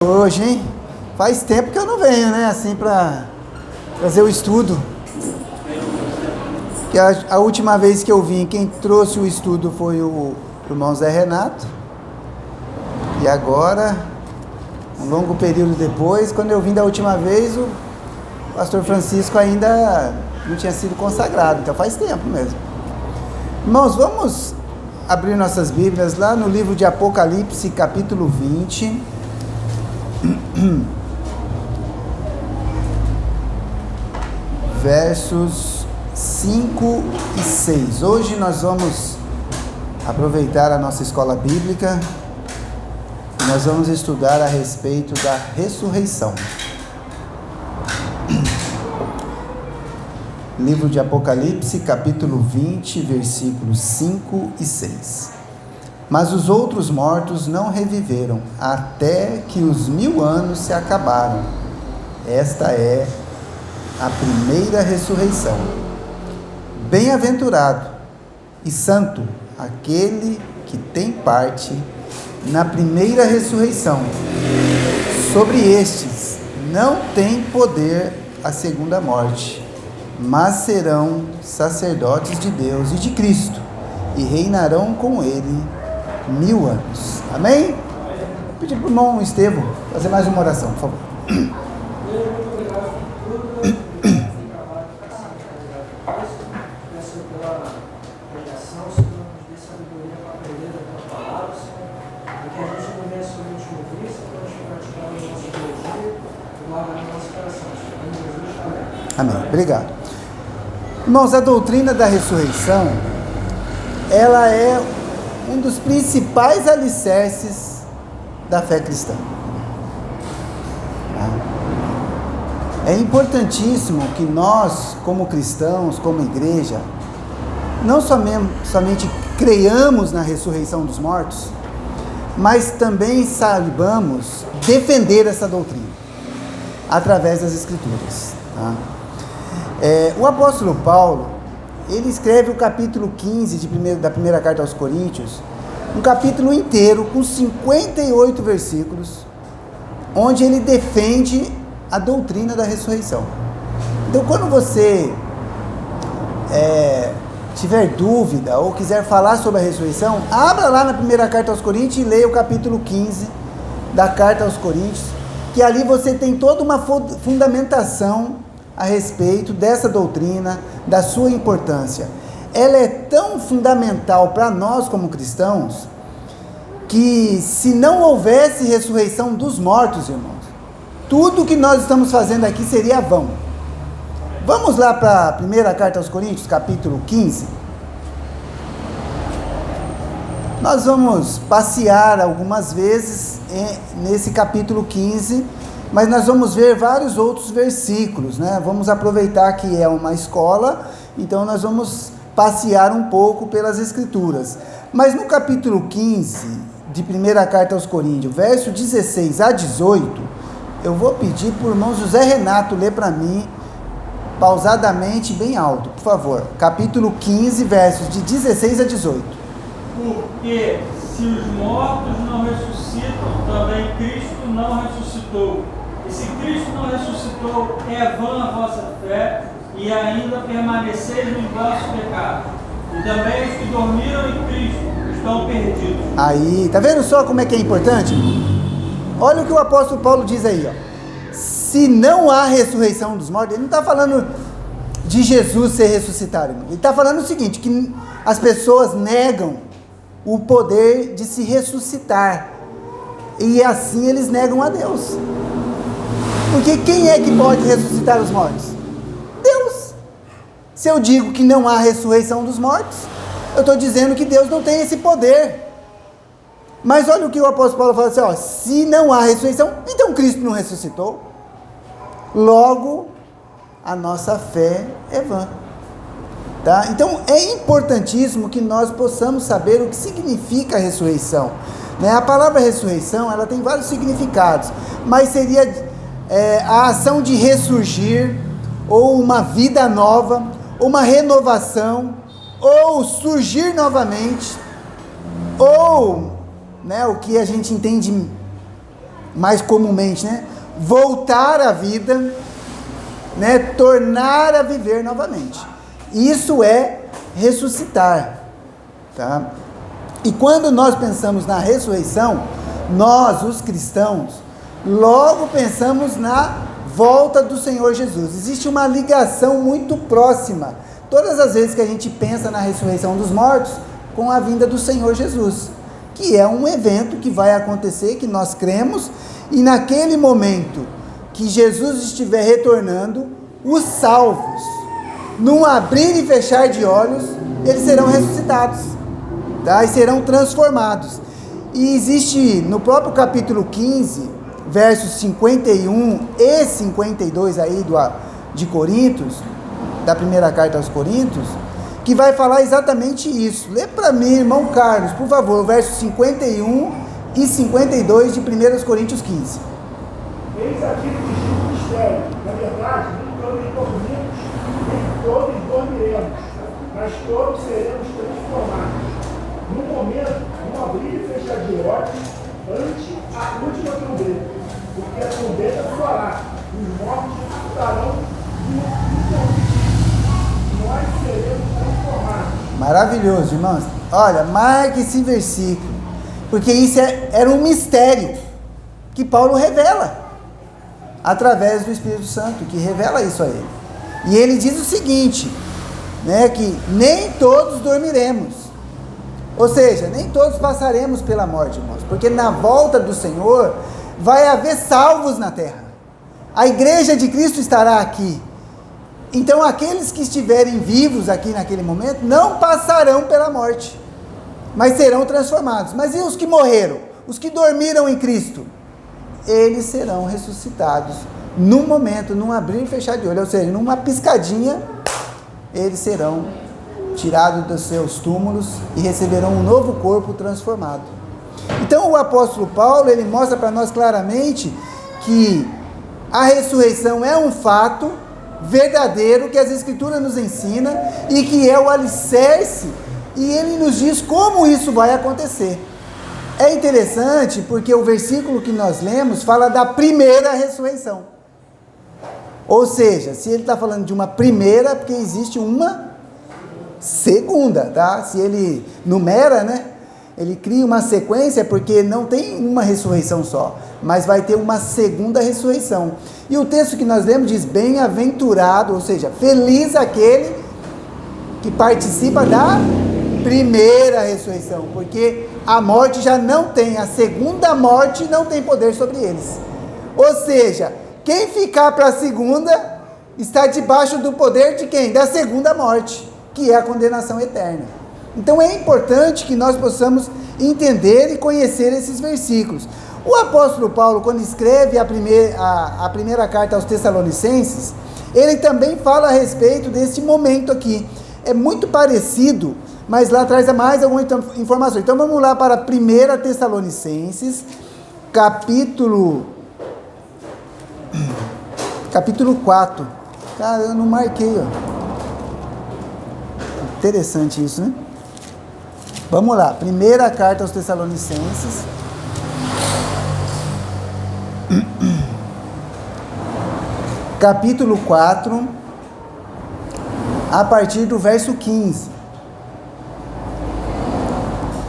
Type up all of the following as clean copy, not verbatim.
Hoje, hein? Faz tempo que eu não venho, né? Assim, para fazer o estudo. Que a última vez que eu vim, quem trouxe o estudo foi o irmão Zé Renato. E agora, um longo período depois, quando eu vim da última vez, o pastor Francisco ainda não tinha sido consagrado. Então faz tempo mesmo. Irmãos, vamos abrir nossas Bíblias lá no livro de Apocalipse, capítulo 20. Versos 5 e 6. Hoje nós vamos aproveitar a nossa escola bíblica e nós vamos estudar a respeito da ressurreição. Livro de Apocalipse, capítulo 20, versículos 5 e 6. Mas os outros mortos não reviveram, até que os 1000 anos se acabaram. Esta é a primeira ressurreição. Bem-aventurado e santo aquele que tem parte na primeira ressurreição. Sobre estes não tem poder a segunda morte, mas serão sacerdotes de Deus e de Cristo, e reinarão com ele 1000 anos. Amém? Vou pedir para o irmão Estevão fazer mais uma oração, por favor. Amém. Obrigado. Irmãos, a doutrina da ressurreição, ela é um dos principais alicerces da fé cristã. É importantíssimo que nós, como cristãos, como igreja, não somente creiamos na ressurreição dos mortos, mas também saibamos defender essa doutrina através das Escrituras. O apóstolo Paulo, ele escreve o capítulo 15 da primeira carta aos Coríntios, um capítulo inteiro com 58 versículos, onde ele defende a doutrina da ressurreição. Então, quando você tiver dúvida ou quiser falar sobre a ressurreição, abra lá na primeira carta aos Coríntios e leia o capítulo 15 da carta aos Coríntios, que ali você tem toda uma fundamentação a respeito dessa doutrina, da sua importância. Ela é tão fundamental para nós como cristãos, que se não houvesse ressurreição dos mortos, irmãos, tudo que nós estamos fazendo aqui seria vão. Vamos lá para a primeira carta aos Coríntios, capítulo 15. Nós vamos passear algumas vezes nesse capítulo 15, mas nós vamos ver vários outros versículos, né? Vamos aproveitar que é uma escola, então nós vamos passear um pouco pelas Escrituras. Mas no capítulo 15 de primeira carta aos Coríntios, verso 16 a 18, eu vou pedir para o irmão José Renato ler para mim, pausadamente, bem alto, por favor. Capítulo 15, versos de 16 a 18. Porque se os mortos não ressuscitam, também Cristo não ressuscitou. E se Cristo não ressuscitou, é vã a vossa fé, e ainda permaneceis no vosso pecado. E também os que dormiram em Cristo estão perdidos. Aí, tá vendo só como é que é importante? Olha o que o apóstolo Paulo diz aí, ó. Se não há ressurreição dos mortos, ele não está falando de Jesus ser ressuscitado, irmão. Ele está falando o seguinte, que as pessoas negam o poder de se ressuscitar, e assim eles negam a Deus. Porque quem é que pode ressuscitar os mortos? Deus. Se eu digo que não há ressurreição dos mortos, eu estou dizendo que Deus não tem esse poder. Mas olha o que o apóstolo Paulo fala assim, ó, se não há ressurreição, então Cristo não ressuscitou. Logo, a nossa fé é vã. Tá? Então, é importantíssimo que nós possamos saber o que significa a ressurreição. Né? A palavra ressurreição, ela tem vários significados, mas seria a ação de ressurgir, ou uma vida nova, uma renovação, ou surgir novamente, ou, né, o que a gente entende mais comumente, né? Voltar à vida, né? Tornar a viver novamente. Isso é ressuscitar, tá? E quando nós pensamos na ressurreição, nós, os cristãos, logo pensamos na volta do Senhor Jesus. Existe uma ligação muito próxima, todas as vezes que a gente pensa na ressurreição dos mortos, com a vinda do Senhor Jesus, que é um evento que vai acontecer, que nós cremos, e naquele momento que Jesus estiver retornando, os salvos, num abrir e fechar de olhos, eles serão ressuscitados, tá? E serão transformados. E existe no próprio capítulo 15, versos 51 e 52 aí de Coríntios, da primeira carta aos Coríntios, que vai falar exatamente isso. Lê para mim, irmão Carlos, por favor, versos 51 e 52 de 1 Coríntios 15. Eis aquilo que diz o mistério. Na verdade, nem todos dormimos, nem todos dormiremos, mas todos seremos transformados. No momento, num abrir e fechar de olhos, ante a última trombeta, porque a trombeta soará, e os mortos ressuscitarão e nós seremos transformados. Maravilhoso, irmãos. Olha, marque esse versículo, porque isso era um mistério que Paulo revela através do Espírito Santo, que revela isso a ele. E ele diz o seguinte, né, que nem todos dormiremos, ou seja, nem todos passaremos pela morte, irmãos, porque na volta do Senhor vai haver salvos na terra. A igreja de Cristo estará aqui. Então aqueles que estiverem vivos aqui naquele momento não passarão pela morte, mas serão transformados. Mas e os que morreram? Os que dormiram em Cristo? Eles serão ressuscitados num momento, num abrir e fechar de olho, ou seja, numa piscadinha, eles serão tirados dos seus túmulos e receberão um novo corpo transformado. Então o apóstolo Paulo, ele mostra para nós claramente que a ressurreição é um fato verdadeiro que as Escrituras nos ensinam e que é o alicerce, e ele nos diz como isso vai acontecer. É interessante porque o versículo que nós lemos fala da primeira ressurreição. Ou seja, se ele está falando de uma primeira, porque existe uma segunda, tá? Se ele numera, né? Ele cria uma sequência porque não tem uma ressurreição só, mas vai ter uma segunda ressurreição. E o texto que nós lemos diz: bem-aventurado, ou seja, feliz aquele que participa da primeira ressurreição, porque a morte já não tem, a segunda morte não tem poder sobre eles. Ou seja, quem ficar para a segunda está debaixo do poder de quem? Da segunda morte, que é a condenação eterna. Então é importante que nós possamos entender e conhecer esses versículos. O apóstolo Paulo, quando escreve a primeira carta aos Tessalonicenses, ele também fala a respeito desse momento aqui. É muito parecido, mas lá traz mais alguma informação. Então vamos lá para 1 Tessalonicenses, capítulo 4. Cara, eu não marquei, ó. Interessante isso, né? Vamos lá, primeira carta aos Tessalonicenses, capítulo 4, a partir do verso 15.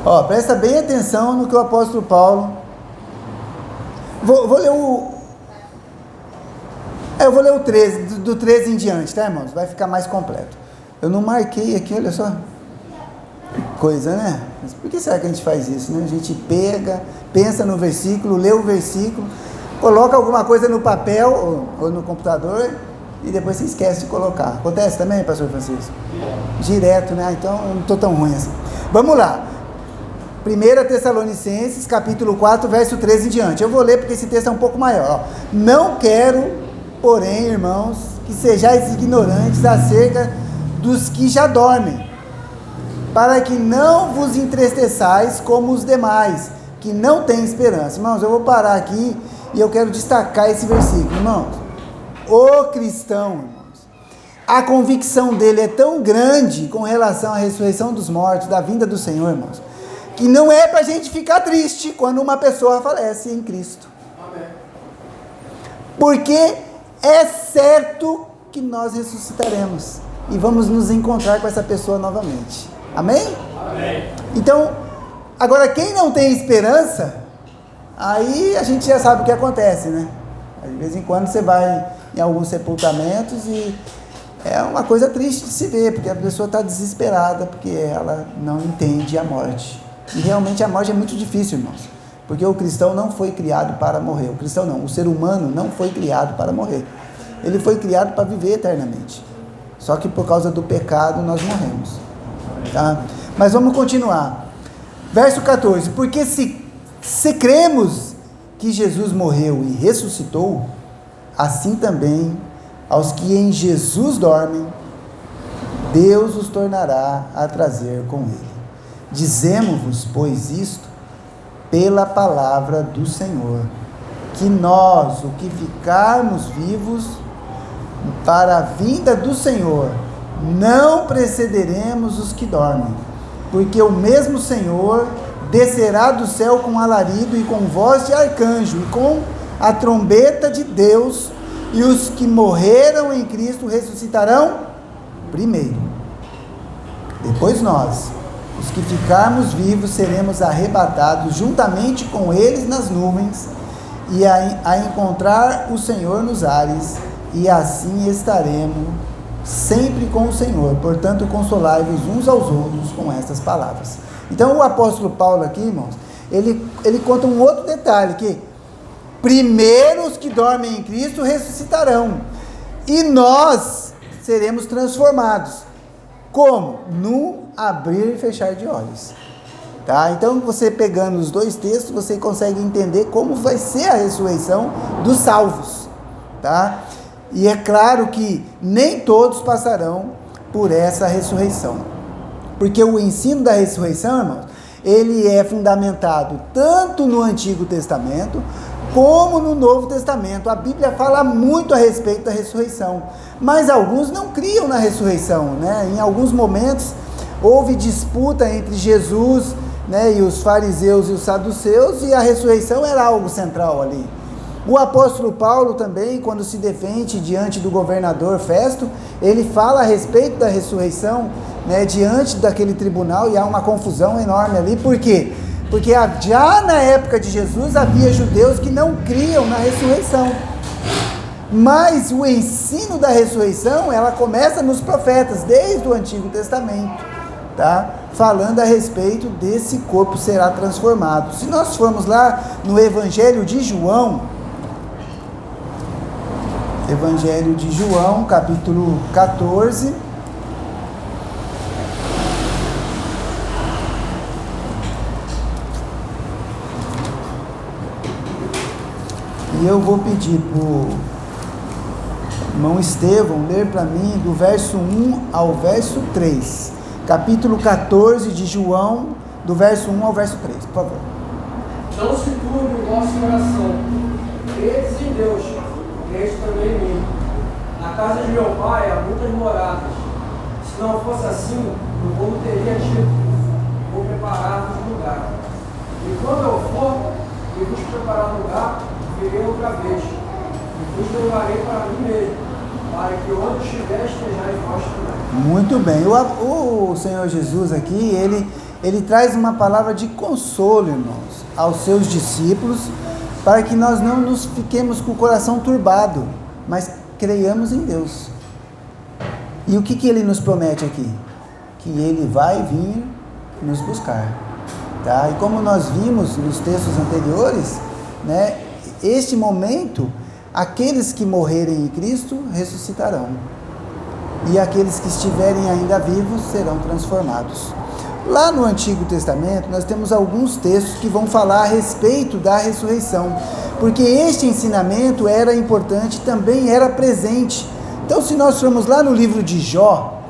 Ó, presta bem atenção no que o apóstolo Paulo... Vou ler eu vou ler o 13, do 13 em diante, tá, irmãos? Vai ficar mais completo. Eu não marquei aqui, olha só. Coisa, né? Mas por que será que a gente faz isso, né? A gente pega, pensa no versículo, lê o versículo, coloca alguma coisa no papel ou no computador e depois você esquece de colocar. Acontece também, pastor Francisco? Direto, né? Então eu não estou tão ruim assim. Vamos lá. 1 Tessalonicenses, capítulo 4, verso 13 em diante. Eu vou ler porque esse texto é um pouco maior. Ó. Não quero, porém, irmãos, que sejais ignorantes acerca dos que já dormem, para que não vos entristeçais como os demais, que não têm esperança. Irmãos, eu vou parar aqui e eu quero destacar esse versículo, irmãos. O cristão, irmãos, a convicção dele é tão grande com relação à ressurreição dos mortos, da vinda do Senhor, irmãos, que não é para a gente ficar triste quando uma pessoa falece em Cristo. porque é certo que nós ressuscitaremos e vamos nos encontrar com essa pessoa novamente. Amém? Amém. Então, agora quem não tem esperança, aí a gente já sabe o que acontece, né? De vez em quando você vai em alguns sepultamentos e é uma coisa triste de se ver, porque a pessoa está desesperada, porque ela não entende a morte. E realmente a morte é muito difícil, irmãos, porque o cristão não foi criado para morrer. O cristão não, o ser humano não foi criado para morrer. Ele foi criado para viver eternamente. Só que por causa do pecado nós morremos. Tá? Mas vamos continuar. Verso 14. Porque se cremos que Jesus morreu e ressuscitou, assim também aos que em Jesus dormem, Deus os tornará a trazer com ele. Dizemos-vos, pois, isto pela palavra do Senhor, que nós, o que ficarmos vivos para a vinda do Senhor, não precederemos os que dormem, porque o mesmo Senhor descerá do céu com alarido e com voz de arcanjo e com a trombeta de Deus, e os que morreram em Cristo ressuscitarão primeiro. Depois nós, os que ficarmos vivos, seremos arrebatados juntamente com eles nas nuvens e a encontrar o Senhor nos ares, e assim estaremos sempre com o Senhor. Portanto, consolai-vos uns aos outros com estas palavras. Então o apóstolo Paulo aqui, irmãos, ele conta um outro detalhe, que primeiro os que dormem em Cristo ressuscitarão, e nós seremos transformados. Como? No abrir e fechar de olhos. Tá? Então você pegando os dois textos, você consegue entender como vai ser a ressurreição dos salvos. Tá? E é claro que nem todos passarão por essa ressurreição, porque o ensino da ressurreição, irmãos, ele é fundamentado tanto no Antigo Testamento como no Novo Testamento. A Bíblia fala muito a respeito da ressurreição, mas alguns não criam na ressurreição, né? Em alguns momentos houve disputa entre Jesus, né, e os fariseus e os saduceus, e a ressurreição era algo central ali. O apóstolo Paulo também, quando se defende diante do governador Festo, ele fala a respeito da ressurreição, né, diante daquele tribunal, e há uma confusão enorme ali. Por quê? Porque já na época de Jesus havia judeus que não criam na ressurreição. Mas o ensino da ressurreição, ela começa nos profetas, desde o Antigo Testamento, tá? Falando a respeito desse corpo será transformado. Se nós formos lá no Evangelho de João, capítulo 14, e eu vou pedir para o irmão Estevão ler para mim do verso 1 ao verso 3. Capítulo 14 de João, do verso 1 ao verso 3, por favor. Não se turbe o vosso coração. Credes em Deus, credes também em mim. Na casa de meu pai há muitas moradas. Se não fosse assim, o povo teria dito: vou preparar-vos lugar. E quando eu for e vos preparar lugar, virei outra vez, e vos levarei para mim mesmo, para que onde estiver estejais vós também. Muito bem. O Senhor Jesus aqui, ele traz uma palavra de consolo, irmãos, aos seus discípulos, para que nós não nos fiquemos com o coração turbado, mas creiamos em Deus. E o que ele nos promete aqui? Que ele vai vir nos buscar. Tá? E como nós vimos nos textos anteriores, né, este momento, aqueles que morrerem em Cristo ressuscitarão, e aqueles que estiverem ainda vivos serão transformados. Lá no Antigo Testamento nós temos alguns textos que vão falar a respeito da ressurreição, porque este ensinamento era importante, também era presente. Então, se nós formos lá no livro de Jó,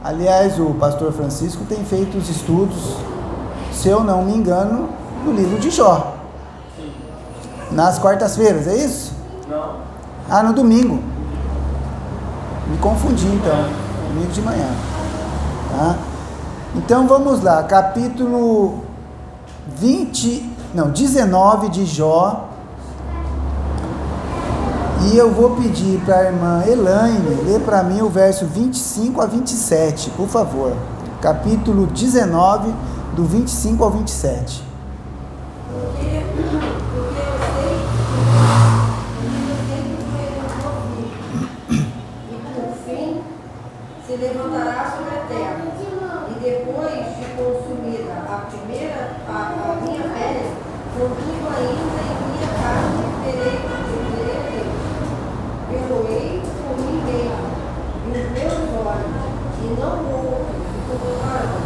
aliás, o pastor Francisco tem feito os estudos, se eu não me engano, no livro de Jó, nas quartas-feiras, é isso? Não. Ah, no domingo. Me confundi então, domingo de manhã. Tá? Então vamos lá, capítulo 19 de Jó, E eu vou pedir para a irmã Elaine ler para mim o verso 25 a 27, por favor. Capítulo 19, do 25 ao 27. Porque eu sei e por fim se levantará sobre a terra, e depois de consumida a minha pele, contudo ainda em minha carne verei a Deus. Perdoei por mim mesmo, e os meus olhos, e não outros, e confortaram,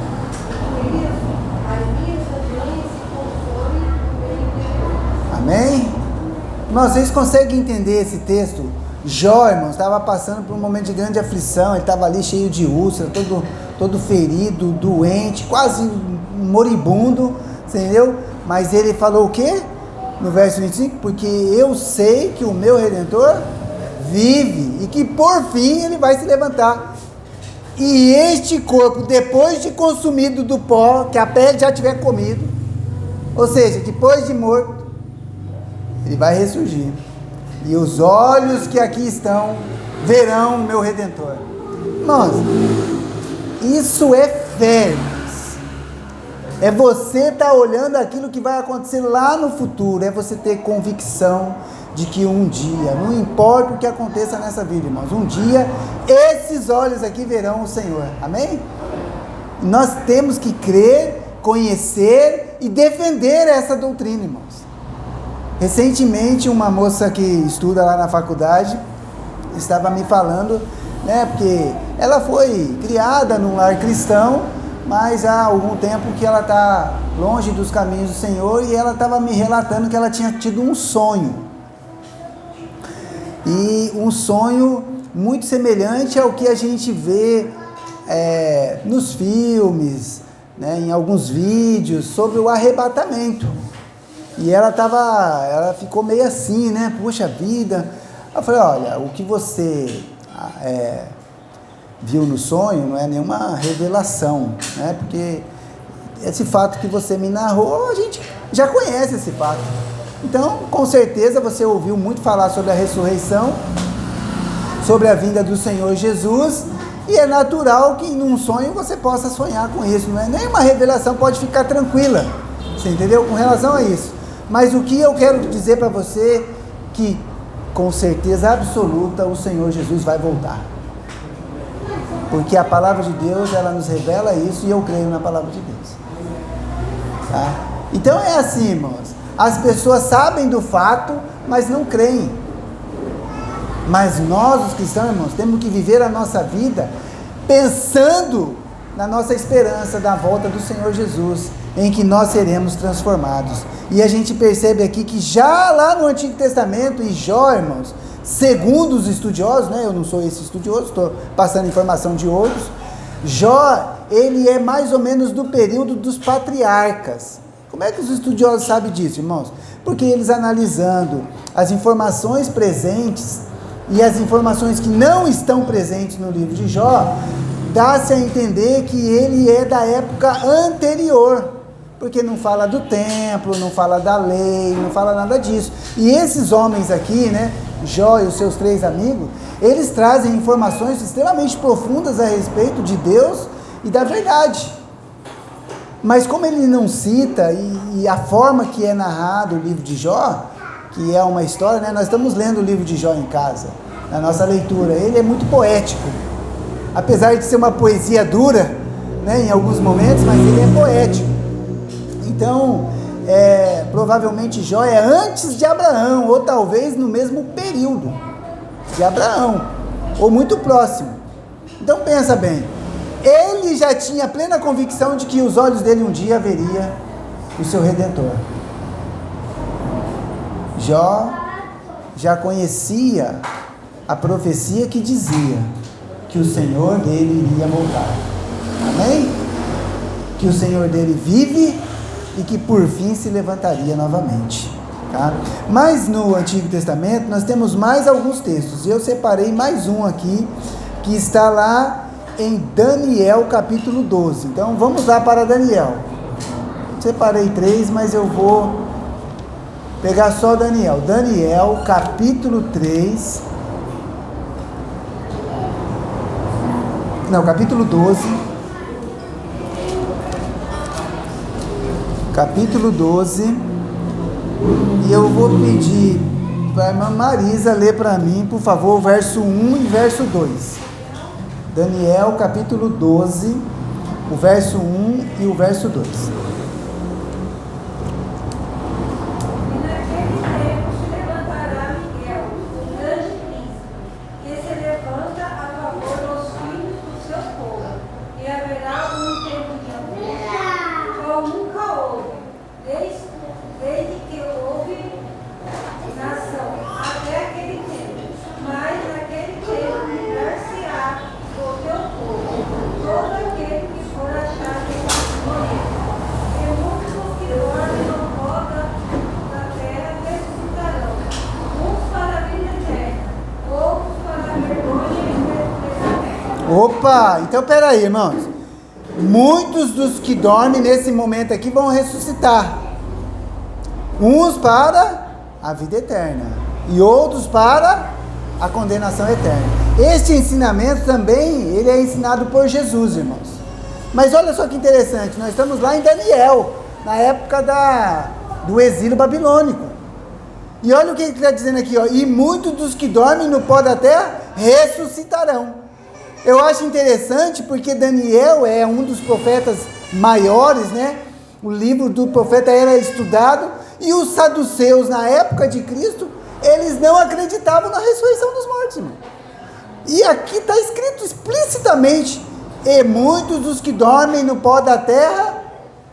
e por isso as minhas entranhas se consomem no meu interior. Amém? Irmãos, vocês conseguem entender esse texto? Jó, irmãos, estava passando por um momento de grande aflição, ele estava ali cheio de úlcera, todo ferido, doente, quase moribundo, entendeu? Mas ele falou o quê? No verso 25, porque eu sei que o meu Redentor vive e que por fim ele vai se levantar. E este corpo, depois de consumido do pó, que a pele já tiver comido, ou seja, depois de morto, ele vai ressurgir. E os olhos que aqui estão verão o meu Redentor. Irmãos, isso é fé. É você estar olhando aquilo que vai acontecer lá no futuro. É você ter convicção de que um dia, não importa o que aconteça nessa vida, irmãos, um dia esses olhos aqui verão o Senhor. Amém? Nós temos que crer, conhecer e defender essa doutrina, irmãos. Recentemente, uma moça que estuda lá na faculdade estava me falando, né, porque ela foi criada num lar cristão, mas há algum tempo que ela está longe dos caminhos do Senhor, e ela estava me relatando que ela tinha tido um sonho. E um sonho muito semelhante ao que a gente vê nos filmes, né, em alguns vídeos, sobre o arrebatamento. E ela ficou meio assim, né? Puxa vida. Eu falei, olha, o que você viu no sonho não é nenhuma revelação, né? Porque esse fato que você me narrou, a gente já conhece esse fato. Então, com certeza, você ouviu muito falar sobre a ressurreição, sobre a vinda do Senhor Jesus, e é natural que num sonho você possa sonhar com isso, não é nenhuma revelação, pode ficar tranquila, você entendeu? Com relação a isso. Mas o que eu quero dizer para você, que com certeza absoluta o Senhor Jesus vai voltar. Porque a palavra de Deus, ela nos revela isso, e eu creio na palavra de Deus. Tá? Então é assim, irmãos, as pessoas sabem do fato, mas não creem. Mas nós, os cristãos, irmãos, temos que viver a nossa vida pensando na nossa esperança da volta do Senhor Jesus, em que nós seremos transformados. E a gente percebe aqui que já lá no Antigo Testamento, e Jó, irmãos, segundo os estudiosos, né, eu não sou esse estudioso, estou passando informação de outros, Jó, ele é mais ou menos do período dos patriarcas. Como é que os estudiosos sabem disso, irmãos? Porque eles, analisando as informações presentes e as informações que não estão presentes no livro de Jó, dá-se a entender que ele é da época anterior, porque não fala do templo, não fala da lei, não fala nada disso. E esses homens aqui, né, Jó e os seus 3 amigos, eles trazem informações extremamente profundas a respeito de Deus e da verdade. Mas como ele não cita, e a forma que é narrado o livro de Jó, que é uma história, né, nós estamos lendo o livro de Jó em casa, na nossa leitura, ele é muito poético. Apesar de ser uma poesia dura, né, em alguns momentos, mas ele é poético. Então, provavelmente Jó é antes de Abraão, ou talvez no mesmo período de Abraão, ou muito próximo. Então pensa bem, ele já tinha plena convicção de que os olhos dele um dia veria o seu Redentor. Jó já conhecia a profecia que dizia que o Senhor dele iria voltar. Amém? Que o Senhor dele vive e que por fim se levantaria novamente. Tá? Mas no Antigo Testamento nós temos mais alguns textos, e eu separei mais um aqui, que está lá em Daniel capítulo 12. Então vamos lá para Daniel. Separei 3, mas eu vou Pegar só Daniel. Daniel, capítulo 3. Não, capítulo 12. Capítulo 12. E eu vou pedir para a irmã Marisa ler para mim, por favor, o verso 1 e verso 2. Daniel, capítulo 12, o verso 1 e o verso 2. Opa, então peraí, irmãos. Muitos dos que dormem nesse momento aqui vão ressuscitar. Uns para a vida eterna e outros para a condenação eterna. Este ensinamento também, ele é ensinado por Jesus, irmãos. Mas olha só que interessante, nós estamos lá em Daniel, na época do exílio babilônico. E olha o que ele está dizendo aqui, ó. E muitos dos que dormem no pó da terra ressuscitarão. Eu acho interessante porque Daniel é um dos profetas maiores, né? O livro do profeta era estudado e os saduceus, na época de Cristo, eles não acreditavam na ressurreição dos mortos, irmão. E aqui está escrito explicitamente: e muitos dos que dormem no pó da terra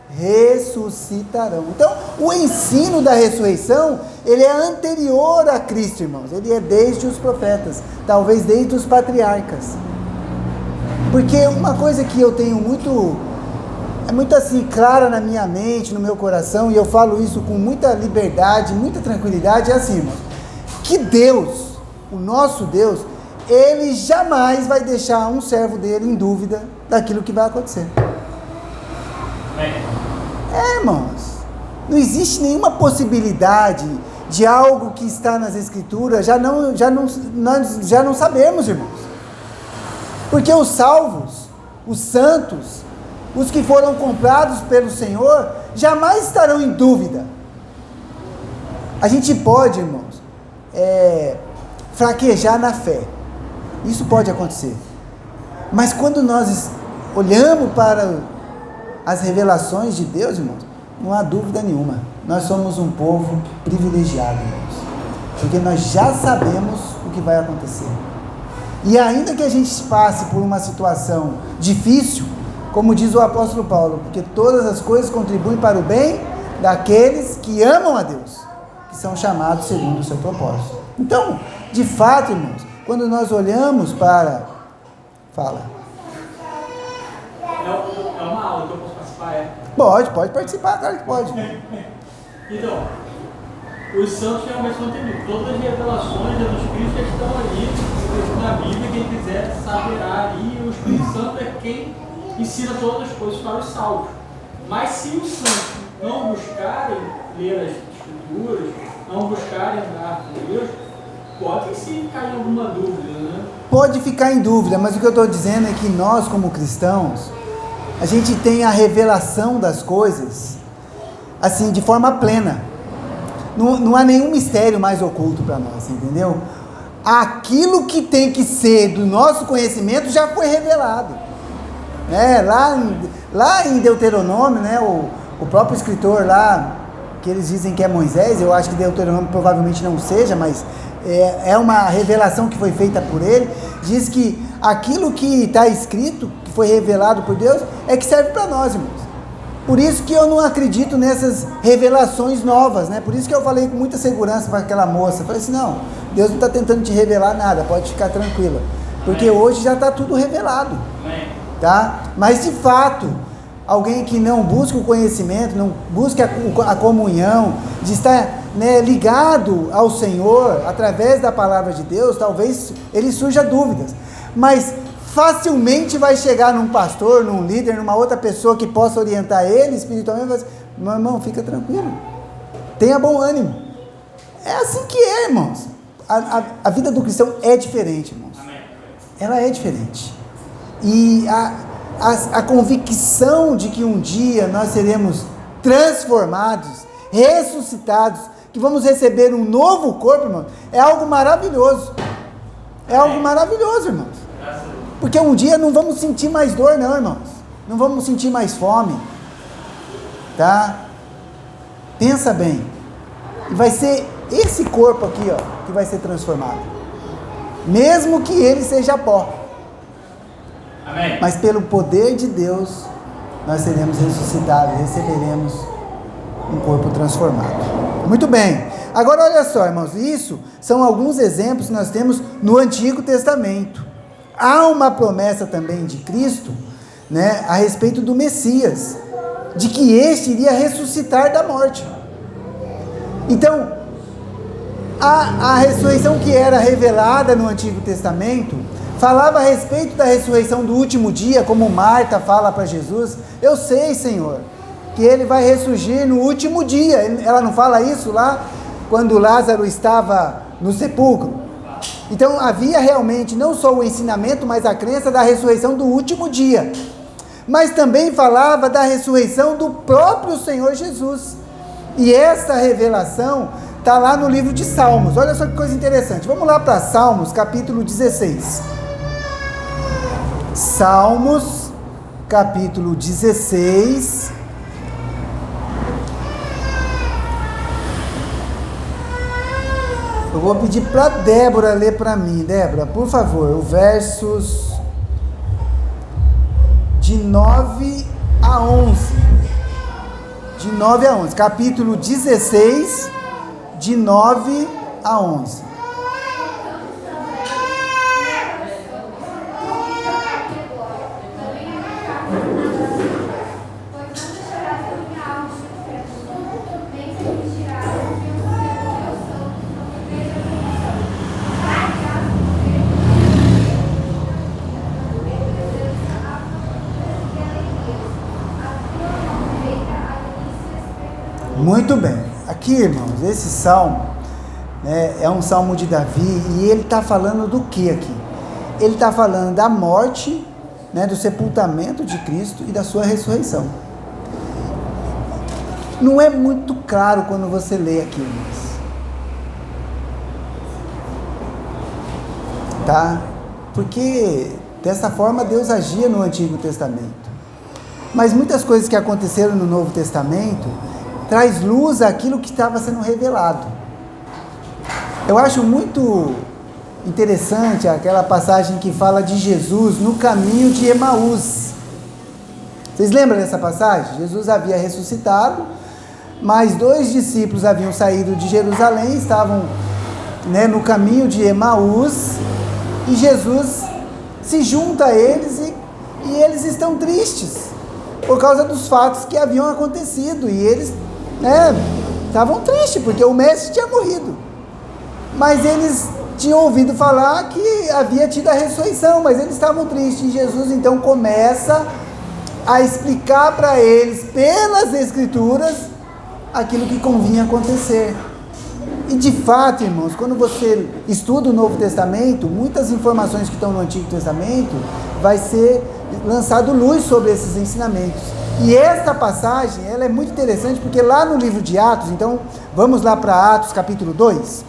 ressuscitarão. Então, o ensino da ressurreição, ele é anterior a Cristo, irmãos. Ele é desde os profetas, talvez desde os patriarcas. Porque uma coisa que eu tenho muito assim clara na minha mente, no meu coração, e eu falo isso com muita liberdade, muita tranquilidade, é assim, irmãos, que Deus, o nosso Deus, ele jamais vai deixar um servo dele em dúvida daquilo que vai acontecer. Irmãos, não existe nenhuma possibilidade de algo que está nas Escrituras, nós já não sabemos, irmãos. Porque os salvos, os santos, os que foram comprados pelo Senhor, jamais estarão em dúvida. A gente pode, irmãos, fraquejar na fé. Isso pode acontecer. Mas quando nós olhamos para as revelações de Deus, irmãos, não há dúvida nenhuma. Nós somos um povo privilegiado, irmãos. Porque nós já sabemos o que vai acontecer. E ainda que a gente passe por uma situação difícil, como diz o apóstolo Paulo, porque todas as coisas contribuem para o bem daqueles que amam a Deus, que são chamados segundo o seu propósito. Então, de fato, irmãos, quando nós olhamos para... Fala. É uma aula que eu posso participar, Pode participar, claro que pode. Então, os santos realmente não têm dúvida. Todas as revelações dos Espíritos estão ali na Bíblia, quem quiser saberá ali. O Espírito Santo é quem ensina todas as coisas para os salvos. Mas se os santos não buscarem ler as Escrituras, não buscarem andar com Deus, pode sim ficar em alguma dúvida, né? Pode ficar em dúvida, mas o que eu estou dizendo é que nós, como cristãos, a gente tem a revelação das coisas, assim, de forma plena. Não há nenhum mistério mais oculto para nós, entendeu? Aquilo que tem que ser do nosso conhecimento já foi revelado. Lá em Deuteronômio, né, o próprio escritor lá, que eles dizem que é Moisés, eu acho que Deuteronômio provavelmente não seja, mas é uma revelação que foi feita por ele, diz que aquilo que está escrito, que foi revelado por Deus, é que serve para nós, irmãos. Por isso que eu não acredito nessas revelações novas, né? Por isso que eu falei com muita segurança para aquela moça. Eu falei assim, não, Deus não está tentando te revelar nada, pode ficar tranquila. Porque hoje já está tudo revelado, tá? Mas de fato, alguém que não busca o conhecimento, não busca a comunhão, de estar, né, ligado ao Senhor, através da palavra de Deus, talvez ele surja dúvidas. Mas facilmente vai chegar num pastor, num líder, numa outra pessoa que possa orientar ele espiritualmente e vai dizer, meu irmão, fica tranquilo, tenha bom ânimo, É assim que é, irmãos. A vida do cristão é diferente, irmãos. Ela é diferente. E a convicção de que um dia nós seremos transformados, ressuscitados, que vamos receber um novo corpo, irmãos, é algo maravilhoso. É algo maravilhoso, irmãos. Porque um dia não vamos sentir mais dor, não, irmãos. Não vamos sentir mais fome. Tá? Pensa bem. E vai ser esse corpo aqui, ó, que vai ser transformado. Mesmo que ele seja pó. Amém. Mas pelo poder de Deus, nós seremos ressuscitados, receberemos um corpo transformado. Muito bem. Agora olha só, irmãos, isso são alguns exemplos que nós temos no Antigo Testamento. Há uma promessa também de Cristo, né, a respeito do Messias, de que este iria ressuscitar da morte. Então, a ressurreição que era revelada no Antigo Testamento falava a respeito da ressurreição do último dia, como Marta fala para Jesus: eu sei, Senhor, que ele vai ressurgir no último dia. Ela não fala isso lá quando Lázaro estava no sepulcro? Então havia realmente não só o ensinamento, mas a crença da ressurreição do último dia. Mas também falava da ressurreição do próprio Senhor Jesus. E essa revelação está lá no livro de Salmos. Olha só que coisa interessante. Vamos lá para Salmos, capítulo 16. Salmos, capítulo 16. Eu vou pedir para Débora ler para mim. Débora, por favor, os versos de 9 a 11. De 9 a 11. Capítulo 16, de 9 a 11. Muito bem, aqui, irmãos, esse salmo, né, é um salmo de Davi, e ele está falando do que aqui? Ele está falando da morte, né, do sepultamento de Cristo e da sua ressurreição. Não é muito claro quando você lê aqui, irmãos. Tá? Porque dessa forma Deus agia no Antigo Testamento. Mas muitas coisas que aconteceram no Novo Testamento traz luz àquilo que estava sendo revelado. Eu acho muito interessante aquela passagem que fala de Jesus no caminho de Emaús. Vocês lembram dessa passagem? Jesus havia ressuscitado, mas 2 discípulos haviam saído de Jerusalém, estavam, né, no caminho de Emaús, e Jesus se junta a eles e eles estão tristes por causa dos fatos que haviam acontecido, e eles, né, estavam tristes porque o mestre tinha morrido, mas eles tinham ouvido falar que havia tido a ressurreição, mas eles estavam tristes. E Jesus então começa a explicar para eles pelas Escrituras aquilo que convinha acontecer. E de fato, irmãos, quando você estuda o Novo Testamento, muitas informações que estão no Antigo Testamento vai ser lançado luz sobre esses ensinamentos. E esta passagem, ela é muito interessante, porque lá no livro de Atos, então vamos lá para Atos capítulo 2,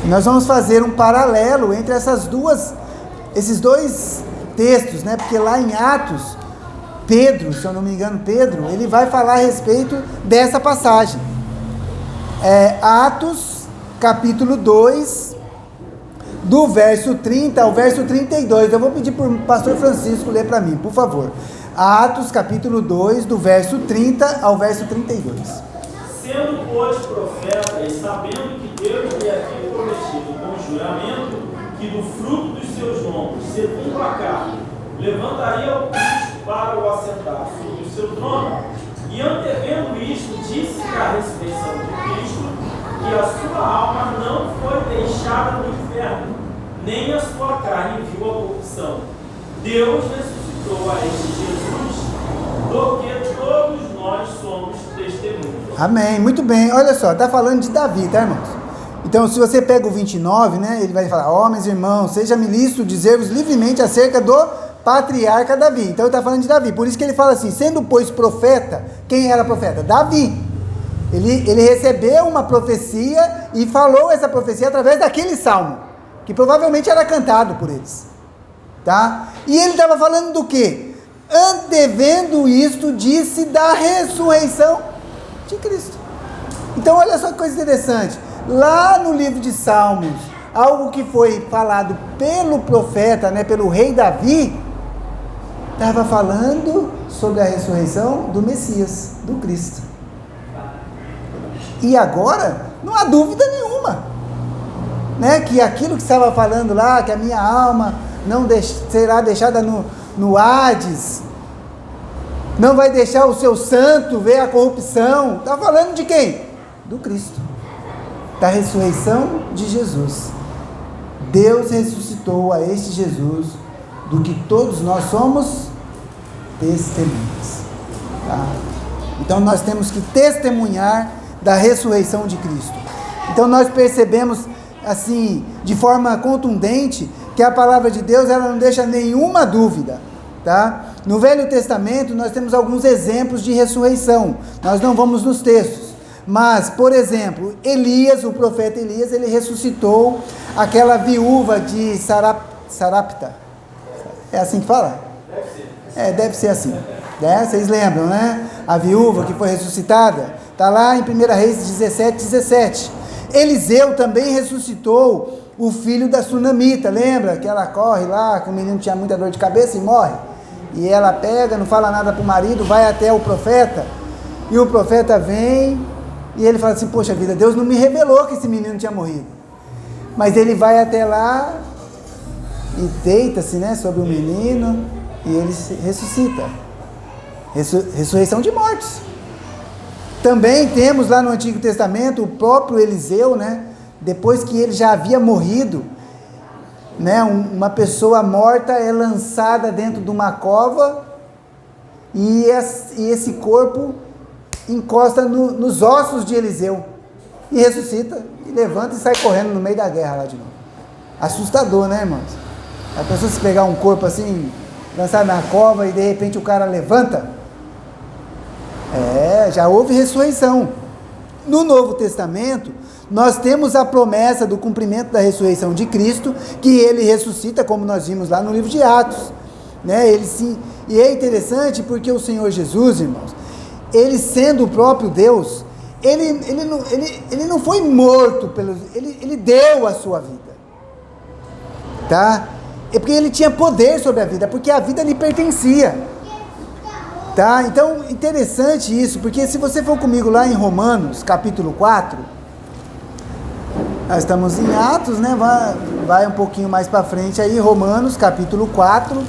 nós vamos fazer um paralelo entre esses dois textos, né? Porque lá em Atos, Pedro, se eu não me engano, Pedro, ele vai falar a respeito dessa passagem. Atos capítulo 2, do verso 30 ao verso 32. Eu vou pedir para o pastor Francisco ler para mim, por favor. Atos capítulo 2, do verso 30 ao verso 32. Sendo, pois, profeta, e sabendo que Deus lhe havia prometido com juramento que do fruto dos seus lombos, segundo a carne, levantaria o Cristo para o assentar sobre o seu trono, e antevendo isto, disse que a ressurreição de Cristo, que a sua alma não foi deixada no inferno, nem a sua carne viu a corrupção. Deus ressuscitou a este Jesus, do que todos nós somos testemunhas. Amém, muito bem. Olha só, está falando de Davi, tá, irmãos? Então, se você pega o 29, né, ele vai falar: homens, irmãos, seja-me lícito dizer-vos livremente acerca do patriarca Davi. Então, ele está falando de Davi. Por isso que ele fala assim: sendo, pois, profeta, quem era profeta? Davi. Ele recebeu uma profecia e falou essa profecia através daquele salmo, que provavelmente era cantado por eles. Tá? E ele estava falando do quê? Antevendo isto, disse da ressurreição de Cristo. Então, olha só que coisa interessante. Lá no livro de Salmos, algo que foi falado pelo profeta, né, pelo rei Davi, estava falando sobre a ressurreição do Messias, do Cristo. E agora, não há dúvida nenhuma, né, que aquilo que estava falando lá, que a minha alma não será deixada no Hades, não vai deixar o seu santo ver a corrupção. Está falando de quem? Do Cristo, da ressurreição de Jesus. Deus ressuscitou a este Jesus, do que todos nós somos testemunhas. Tá? Então nós temos que testemunhar da ressurreição de Cristo. Então nós percebemos assim, de forma contundente, que a palavra de Deus, ela não deixa nenhuma dúvida, tá? No Velho Testamento nós temos alguns exemplos de ressurreição. Nós não vamos nos textos, mas, por exemplo, Elias, o profeta Elias, ele ressuscitou aquela viúva de Sarapta. É assim que fala? Deve ser assim. Vocês lembram, né? A viúva que foi ressuscitada, está lá em 1 Reis 17:17. Eliseu também ressuscitou o filho da Sunamita, lembra? Que ela corre lá, que o menino tinha muita dor de cabeça e morre. E ela pega, não fala nada para o marido, vai até o profeta, e o profeta vem, e ele fala assim: poxa vida, Deus não me revelou que esse menino tinha morrido. Mas ele vai até lá, e deita-se, né, sobre o menino, e ele ressuscita. Ressurreição de mortos. Também temos lá no Antigo Testamento o próprio Eliseu, né? Depois que ele já havia morrido, né? Uma pessoa morta é lançada dentro de uma cova e esse corpo encosta nos ossos de Eliseu e ressuscita, e levanta e sai correndo no meio da guerra lá de novo. Assustador, né, irmãos? A pessoa se pegar um corpo assim, lançado na cova, e de repente o cara levanta. Já houve ressurreição. No Novo Testamento, nós temos a promessa do cumprimento da ressurreição de Cristo, que ele ressuscita, como nós vimos lá no livro de Atos, né? E é interessante porque o Senhor Jesus, irmãos, ele sendo o próprio Deus, ele não foi morto, ele deu a sua vida, tá? É porque ele tinha poder sobre a vida, porque a vida lhe pertencia. Tá? Então, interessante isso, porque se você for comigo lá em Romanos, capítulo 4, nós estamos em Atos, né? Vai um pouquinho mais para frente aí, Romanos, capítulo 4.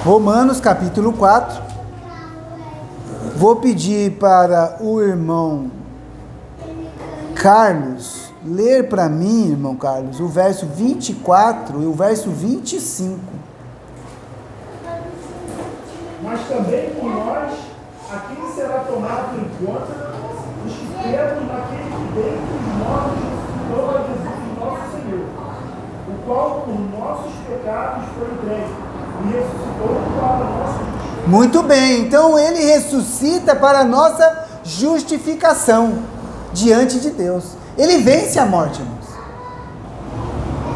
Romanos, capítulo 4. Vou pedir para o irmão Carlos ler para mim, irmão Carlos, o verso 24 e o verso 25. Mas também por nós, a quem será tomado em conta os que cremos naquele que dentre os mortos ressuscitou a Jesus nosso Senhor, o qual por nossos pecados foi entregue e ressuscitou para a nossa justiça. Muito bem, então ele ressuscita para a nossa justificação diante de Deus. Ele vence a morte, irmãos.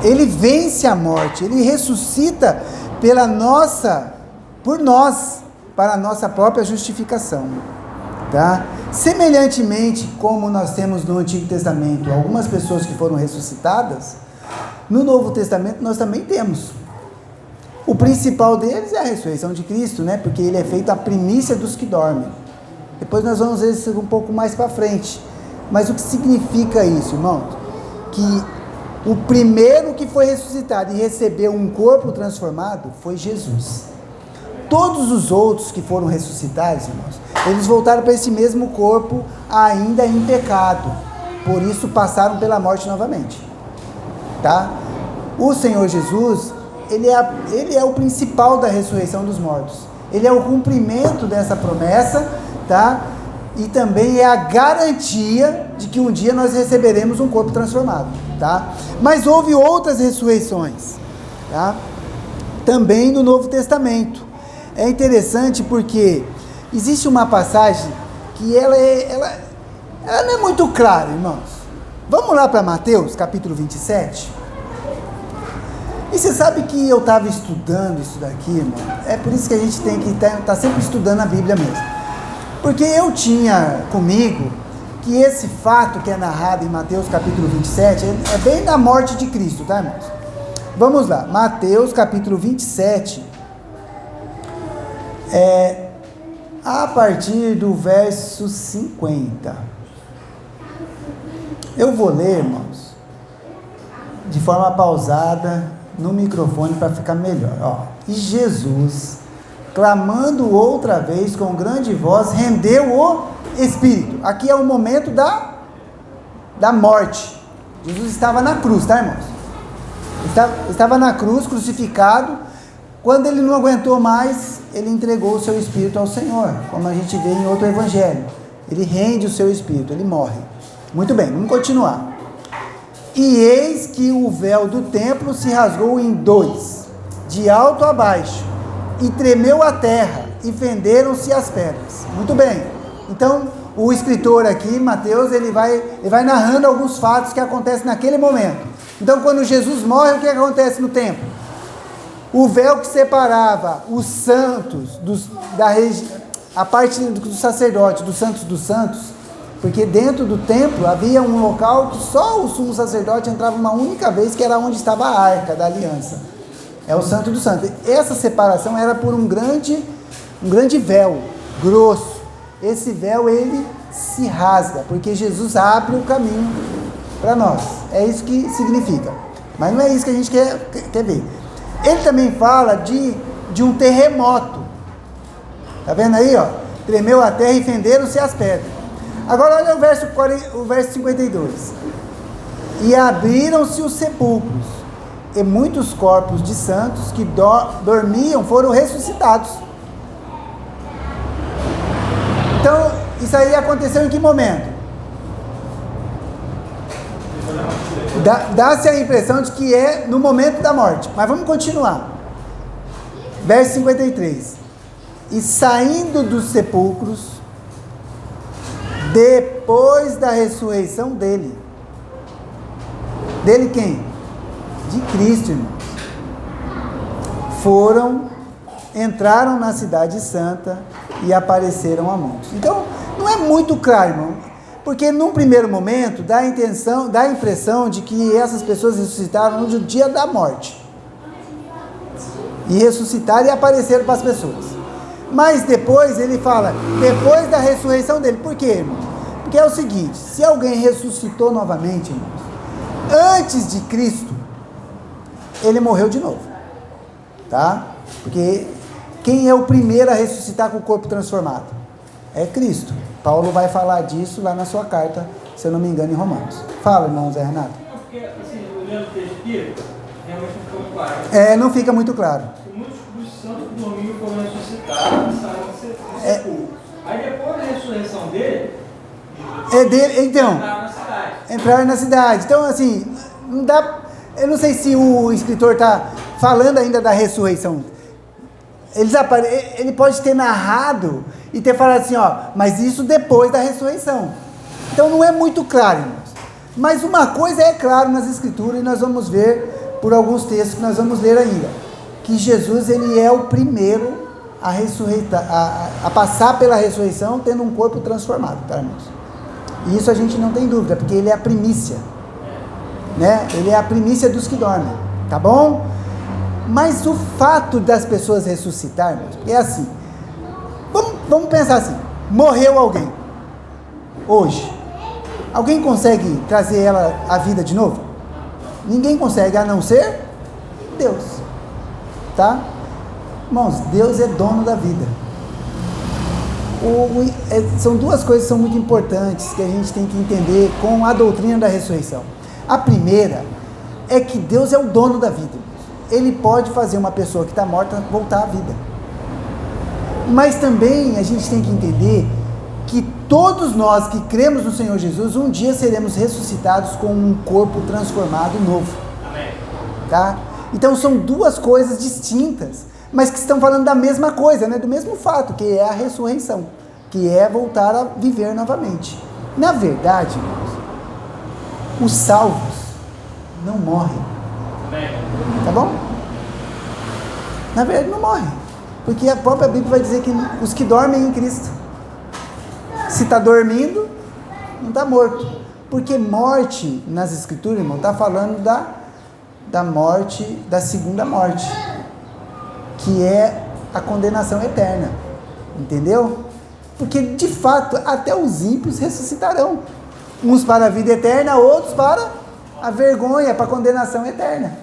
Ele vence a morte, ele ressuscita por nós, para a nossa própria justificação, tá? Semelhantemente, como nós temos no Antigo Testamento algumas pessoas que foram ressuscitadas, no Novo Testamento nós também temos. O principal deles é a ressurreição de Cristo, né? Porque ele é feito a primícia dos que dormem. Depois nós vamos ver isso um pouco mais para frente. Mas o que significa isso, irmãos? Que o primeiro que foi ressuscitado e recebeu um corpo transformado foi Jesus. Todos os outros que foram ressuscitados, irmãos, eles voltaram para esse mesmo corpo ainda em pecado. Por isso passaram pela morte novamente. Tá? O Senhor Jesus, ele é o principal da ressurreição dos mortos. ele é o cumprimento dessa promessa, tá? E também é a garantia de que um dia nós receberemos um corpo transformado, tá? Mas houve outras ressurreições, tá? Também no Novo Testamento. É interessante porque existe uma passagem que ela não é muito clara, irmãos. Vamos lá para Mateus, capítulo 27. E você sabe que eu estava estudando isso daqui, irmão. É por isso que a gente tem que estar sempre estudando a Bíblia mesmo. Porque eu tinha comigo que esse fato que é narrado em Mateus capítulo 27 é bem da morte de Cristo, tá, irmãos? Vamos lá, Mateus capítulo 27, a partir do verso 50. Eu vou ler, irmãos, de forma pausada no microfone para ficar melhor. Ó. E Jesus, clamando outra vez com grande voz, rendeu o Espírito. Aqui é o momento da morte. Jesus estava na cruz, tá, irmãos? Estava na cruz, crucificado. Quando ele não aguentou mais, ele entregou o seu espírito ao Senhor, como a gente vê em outro evangelho. Ele rende o seu espírito, ele morre. Muito bem, vamos continuar. E eis que o véu do templo se rasgou em dois, de alto a baixo, e tremeu a terra, e fenderam-se as pedras. Muito bem. Então, o escritor aqui, Mateus, ele vai narrando alguns fatos que acontecem naquele momento. Então, quando Jesus morre, o que acontece no templo? O véu que separava os santos, a parte do sacerdote, dos santos, porque dentro do templo havia um local que só o sumo sacerdote entrava uma única vez, que era onde estava a arca da aliança. É o santo dos santos. Essa separação era por um grande véu, grosso. Esse véu, ele se rasga, porque Jesus abre o caminho para nós. É isso que significa. Mas não é isso que a gente quer ver. Ele também fala de um terremoto. Tá vendo aí, ó? Tremeu a terra e fenderam-se as pedras. Agora olha o verso 52. E abriram-se os sepulcros, e muitos corpos de santos que dormiam foram ressuscitados. Então, isso aí aconteceu em que momento? Dá-se a impressão de que é no momento da morte. Mas vamos continuar. Verso 53. E saindo dos sepulcros, depois da ressurreição dele. Dele quem? De Cristo, irmãos. Entraram na cidade santa e apareceram a muitos. Então, não é muito claro, irmão. Porque num primeiro momento dá a impressão de que essas pessoas ressuscitaram no dia da morte. E ressuscitaram e apareceram para as pessoas. Mas depois ele fala, depois da ressurreição dele. Por quê, irmão? Porque é o seguinte, se alguém ressuscitou novamente, irmãos, antes de Cristo, ele morreu de novo. Tá? Porque quem é o primeiro a ressuscitar com o corpo transformado? É Cristo. Paulo vai falar disso lá na sua carta, se eu não me engano, em Romanos. Fala, irmão Zé Renato. Porque, assim, olhando o texto aqui, realmente não ficou claro. Não fica muito claro. Muitos dos santos do domingo foram ressuscitados e saíram do sepulcro. Aí depois da ressurreição dele, entraram na cidade. Então, assim, não dá. Eu não sei se o escritor está falando ainda da ressurreição. Ele pode ter narrado e ter falado assim, ó, mas isso depois da ressurreição. Então não é muito claro, irmãos. Mas uma coisa é claro nas escrituras, e nós vamos ver por alguns textos que nós vamos ler ainda, que Jesus, ele é o primeiro a passar pela ressurreição tendo um corpo transformado, tá, irmãos? E isso a gente não tem dúvida, porque ele é a primícia, né? Ele é a primícia dos que dormem, tá bom? Mas o fato das pessoas ressuscitarem, é assim, vamos pensar assim, morreu alguém, hoje, alguém consegue trazer ela à vida de novo? Ninguém consegue, a não ser Deus, tá? Irmãos, Deus é dono da vida. São duas coisas que são muito importantes, que a gente tem que entender com a doutrina da ressurreição. A primeira é que Deus é o dono da vida. Ele pode fazer uma pessoa que está morta voltar à vida. Mas também a gente tem que entender que todos nós que cremos no Senhor Jesus, um dia seremos ressuscitados com um corpo transformado novo. Amém. Tá? Então são duas coisas distintas, mas que estão falando da mesma coisa, né? Do mesmo fato, que é a ressurreição, que é voltar a viver novamente. Na verdade, irmãos, os salvos não morrem. Amém. Tá bom? Na verdade não morrem, porque a própria Bíblia vai dizer que os que dormem em Cristo, se está dormindo, não está morto. Porque morte, nas Escrituras, irmão, está falando da morte, da segunda morte, que é a condenação eterna. Entendeu? Porque, de fato, até os ímpios ressuscitarão. Uns para a vida eterna, outros para a vergonha, para a condenação eterna.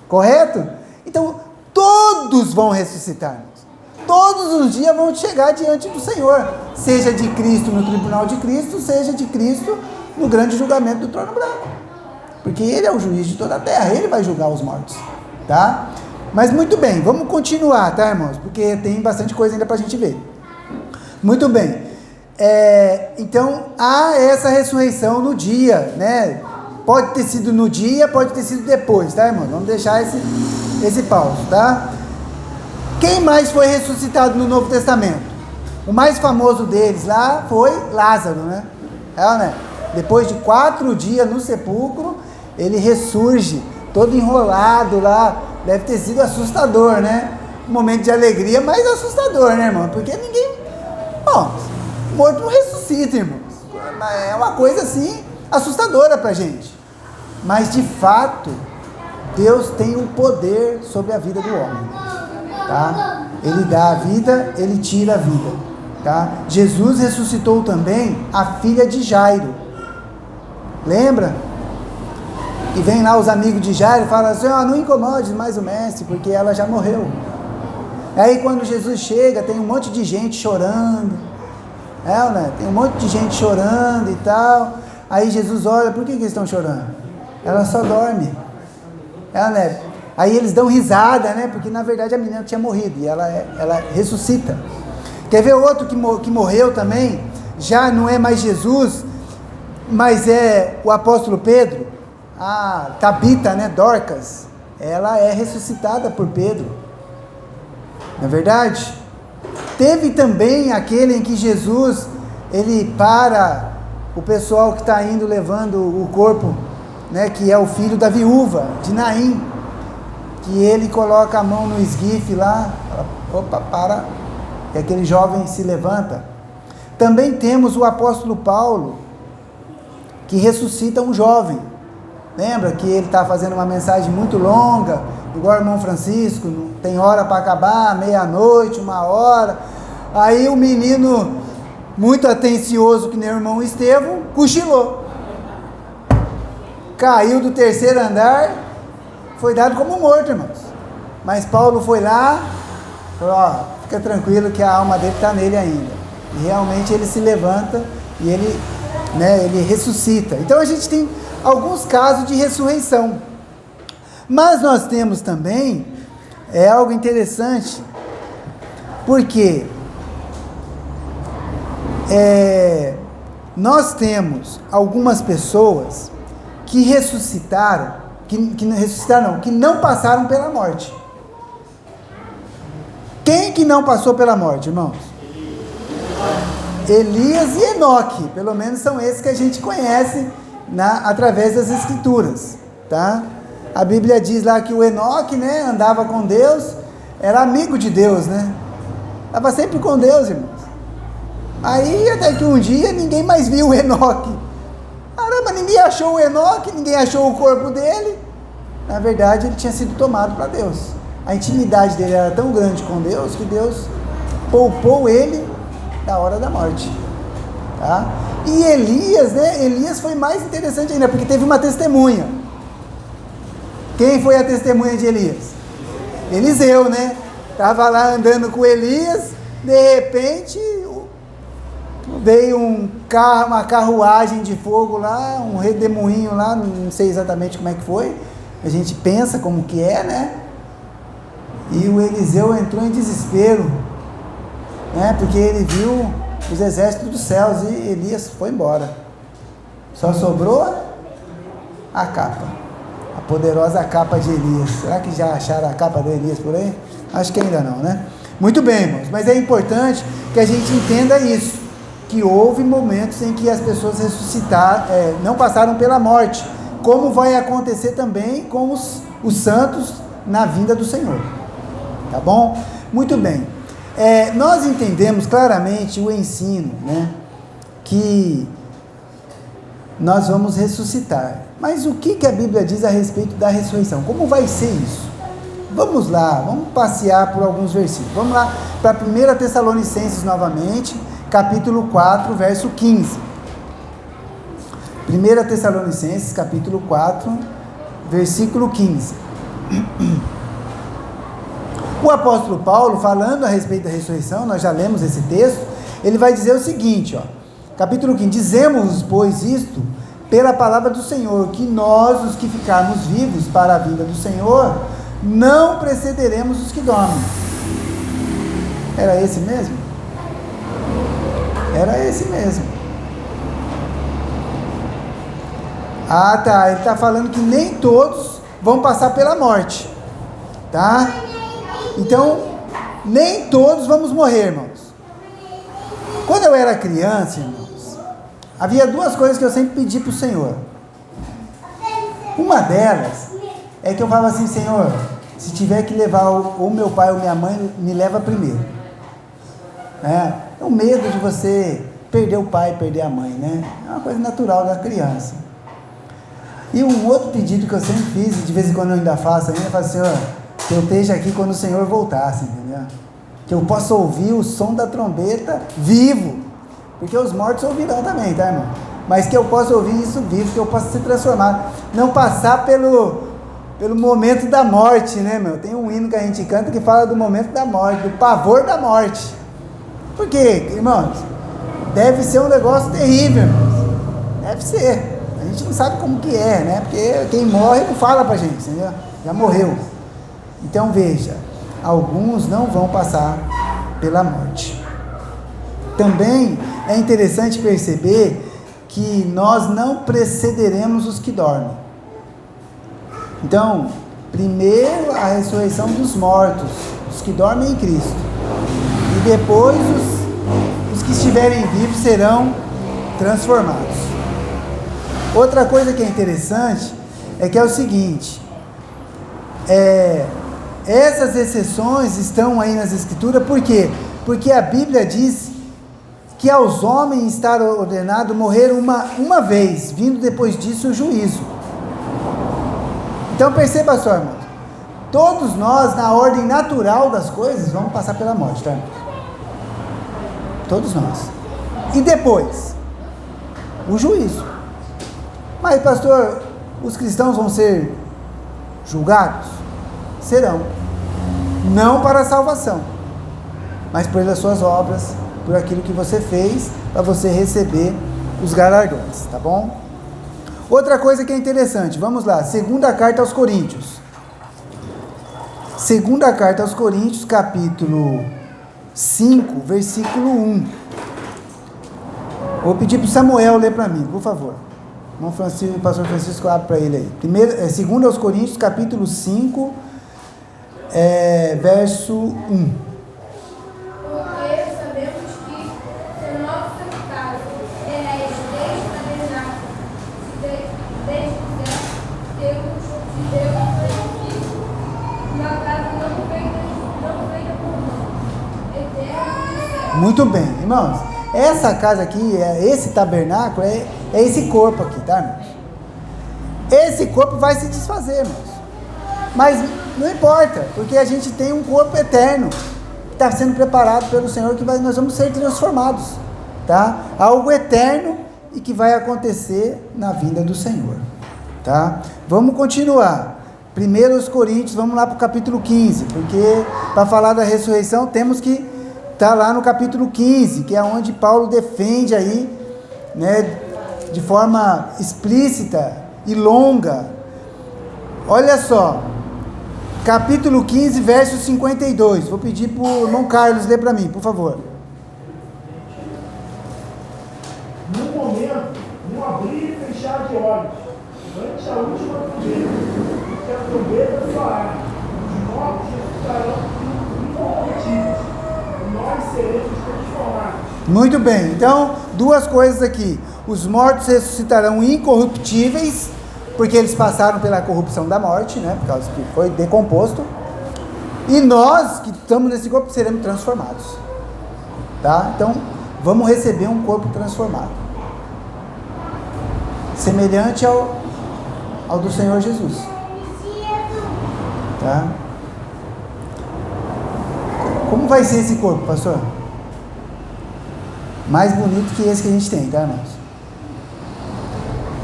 Correto? Então, todos vão ressuscitar. Todos os dias vão chegar diante do Senhor, seja de Cristo no tribunal de Cristo, seja de Cristo no grande julgamento do trono branco, porque Ele é o juiz de toda a terra, Ele vai julgar os mortos, tá? Mas muito bem, vamos continuar, tá, irmãos? Porque tem bastante coisa ainda para a gente ver. Muito bem, então há essa ressurreição no dia, né? Pode ter sido no dia, pode ter sido depois, tá, irmãos? Vamos deixar esse pausa, tá? Quem mais foi ressuscitado no Novo Testamento? O mais famoso deles lá foi Lázaro, né? Né? Depois de 4 dias no sepulcro, ele ressurge, todo enrolado lá. Deve ter sido assustador, né? Um momento de alegria, mas assustador, né, irmão? Porque ninguém... Bom, morto não ressuscita, irmãos. É uma coisa assim, assustadora pra gente. Mas, de fato, Deus tem o poder sobre a vida do homem. Tá? Ele dá a vida, ele tira a vida, tá? Jesus ressuscitou também a filha de Jairo. Lembra? E vem lá os amigos de Jairo e falam assim: não incomode mais o mestre, porque ela já morreu. Aí quando Jesus chega, tem um monte de gente chorando, né? Tem um monte de gente chorando e tal. Aí Jesus olha: por que eles estão chorando? Ela só dorme, né? Aí eles dão risada, né? Porque na verdade a menina tinha morrido e ela ressuscita. Quer ver outro que morreu também? Já não é mais Jesus, mas é o apóstolo Pedro. A Tabita, né? Dorcas. Ela é ressuscitada por Pedro. Não é verdade? Teve também aquele em que Jesus, ele para o pessoal que está indo levando o corpo, né? Que é o filho da viúva, de Naim. Que ele coloca a mão no esguife lá, fala: opa, para, e aquele jovem se levanta. Também temos o apóstolo Paulo, que ressuscita um jovem. Lembra que ele está fazendo uma mensagem muito longa, igual o irmão Francisco, não tem hora para acabar, meia-noite, 1h. Aí o menino, muito atencioso, que nem o irmão Estevão, cochilou. Caiu do 3º andar, foi dado como morto, irmãos. Mas Paulo foi lá, falou: fica tranquilo que a alma dele está nele ainda. E realmente ele se levanta e ele ressuscita. Então a gente tem alguns casos de ressurreição. Mas nós temos também, algo interessante, porque nós temos algumas pessoas que ressuscitaram, que não passaram pela morte. Quem que não passou pela morte, irmãos? Elias e Enoque, pelo menos são esses que a gente conhece através das Escrituras, tá? A Bíblia diz lá que o Enoque, né, andava com Deus, era amigo de Deus, né? Estava sempre com Deus, irmãos. Aí até que um dia ninguém mais viu o Enoque. Caramba, ninguém achou o Enoque, ninguém achou o corpo dele. Na verdade, ele tinha sido tomado para Deus. A intimidade dele era tão grande com Deus, que Deus poupou ele da hora da morte, tá? E Elias, né? Elias foi mais interessante ainda, porque teve uma testemunha. Quem foi a testemunha de Elias? Eliseu, né? Estava lá andando com Elias, de repente veio uma carruagem de fogo lá, um redemoinho lá, não sei exatamente como é que foi, a gente pensa como que é, né? E o Eliseu entrou em desespero, né? Porque ele viu os exércitos dos céus e Elias foi embora. Só sobrou a capa, a poderosa capa de Elias. Será que já acharam a capa de Elias por aí? Acho que ainda não, né? Muito bem, irmãos, mas é importante que a gente entenda isso, que houve momentos em que as pessoas ressuscitaram, não passaram pela morte, como vai acontecer também com os santos na vinda do Senhor, tá bom? Muito bem, nós entendemos claramente o ensino, né, que nós vamos ressuscitar, mas o que a Bíblia diz a respeito da ressurreição? Como vai ser isso? Vamos lá, vamos passear por alguns versículos. Vamos lá para 1 Tessalonicenses novamente, capítulo 4, verso 15. 1 Tessalonicenses, capítulo 4, versículo 15. O apóstolo Paulo, falando a respeito da ressurreição, nós já lemos esse texto, ele vai dizer o seguinte, ó, capítulo 15, dizemos, pois, isto, pela palavra do Senhor, que nós, os que ficarmos vivos para a vinda do Senhor, não precederemos os que dormem. Era esse mesmo? Era esse mesmo. Ah, tá, ele está falando que nem todos vão passar pela morte, tá? Então, nem todos vamos morrer, irmãos. Quando eu era criança, irmãos, havia duas coisas que eu sempre pedi para o Senhor. Uma delas é que eu falava assim, Senhor, se tiver que levar ou meu pai ou minha mãe, me leva primeiro. É o medo de você perder o pai, perder a mãe, né? É uma coisa natural da criança. E um outro pedido que eu sempre fiz, de vez em quando eu ainda faço, eu falo, Senhor, que eu esteja aqui quando o Senhor voltasse, entendeu? Que eu possa ouvir o som da trombeta vivo, porque os mortos ouvirão também, tá, irmão? Mas que eu possa ouvir isso vivo, que eu possa ser transformado, não passar pelo momento da morte, né, meu? Tem um hino que a gente canta que fala do momento da morte, do pavor da morte. Por quê, irmãos? Deve ser um negócio terrível, irmãos. Deve ser. A gente não sabe como que é, né? Porque quem morre não fala pra gente, entendeu? Já morreu. Então veja, alguns não vão passar pela morte. Também é interessante perceber que nós não precederemos os que dormem. Então, primeiro a ressurreição dos mortos, os que dormem em Cristo, e depois os que estiverem vivos serão transformados. Outra coisa que é interessante é que é o seguinte, essas exceções estão aí nas Escrituras, por quê? Porque a Bíblia diz que aos homens está ordenado morrer uma vez, vindo depois disso o juízo. Então perceba só, irmãos, todos nós, na ordem natural das coisas, vamos passar pela morte, tá? Todos nós. E depois? O juízo. Mas, pastor, os cristãos vão ser julgados? Serão. Não para a salvação, mas pelas suas obras, por aquilo que você fez, para você receber os galardões, tá bom? Outra coisa que é interessante, vamos lá, segunda carta aos Coríntios. Segunda carta aos Coríntios, capítulo 5, versículo 1. Vou pedir para o Samuel ler para mim, por favor. O pastor Francisco abre para ele aí. Segunda aos Coríntios, capítulo 5, verso 1. Porque sabemos que se nosso santificado desde Deus uma casa não feita por mão, eterna. Muito bem, irmãos. Essa casa aqui, esse tabernáculo, é esse corpo aqui, tá, irmãos? Esse corpo vai se desfazer, irmãos. Mas não importa, porque a gente tem um corpo eterno que está sendo preparado pelo Senhor, que nós vamos ser transformados, tá? Algo eterno e que vai acontecer na vinda do Senhor, tá? Vamos continuar. 1 Coríntios, vamos lá para o capítulo 15, porque para falar da ressurreição temos que estar lá no capítulo 15, que é onde Paulo defende aí, né, de forma explícita e longa. Olha só, capítulo 15, verso 52. Vou pedir para o irmão Carlos ler para mim, por favor. enchar de olhos, ante a última trombeta, porque a trombeta soará, os mortos ressuscitarão incorruptíveis, e nós seremos transformados. Muito bem, então, duas coisas aqui. Os mortos ressuscitarão incorruptíveis, porque eles passaram pela corrupção da morte, né? Por causa que foi decomposto. E nós, que estamos nesse corpo, seremos transformados. Tá? Então, vamos receber um corpo transformado. Semelhante ao do Senhor Jesus. Tá? Como vai ser esse corpo, pastor? Mais bonito que esse que a gente tem, tá, irmãos?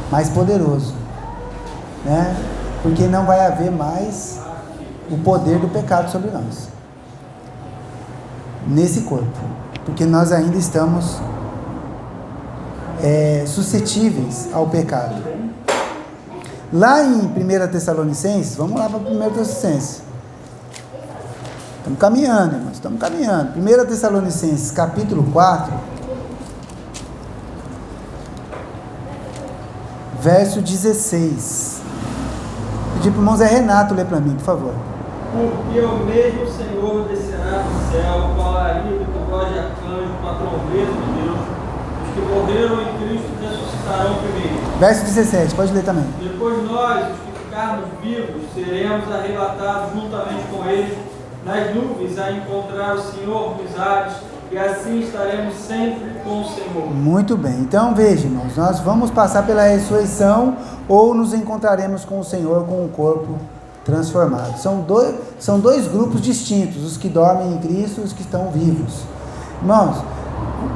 Mais poderoso, né? Porque não vai haver mais o poder do pecado sobre nós nesse corpo, porque nós ainda estamos suscetíveis ao pecado. Lá em 1 Tessalonicenses, vamos lá para 1 Tessalonicenses. Estamos caminhando, irmãos, estamos caminhando. 1 Tessalonicenses, capítulo 4, verso 16. Pedir para o irmão Zé Renato ler para mim, por favor. Porque o mesmo Senhor descerá do céu com alarido com voz de arcanjo, com a trombeta de Deus. Os que morreram em Cristo ressuscitarão primeiro. Verso 17, pode ler também. Depois nós, os que ficarmos vivos, seremos arrebatados juntamente com eles nas nuvens a encontrar o Senhor nos ares, e assim estaremos sempre com o Senhor. Muito bem, então veja, irmãos, nós vamos passar pela ressurreição ou nos encontraremos com o Senhor com o corpo transformado. São dois grupos distintos, os que dormem em Cristo e os que estão vivos. Irmãos,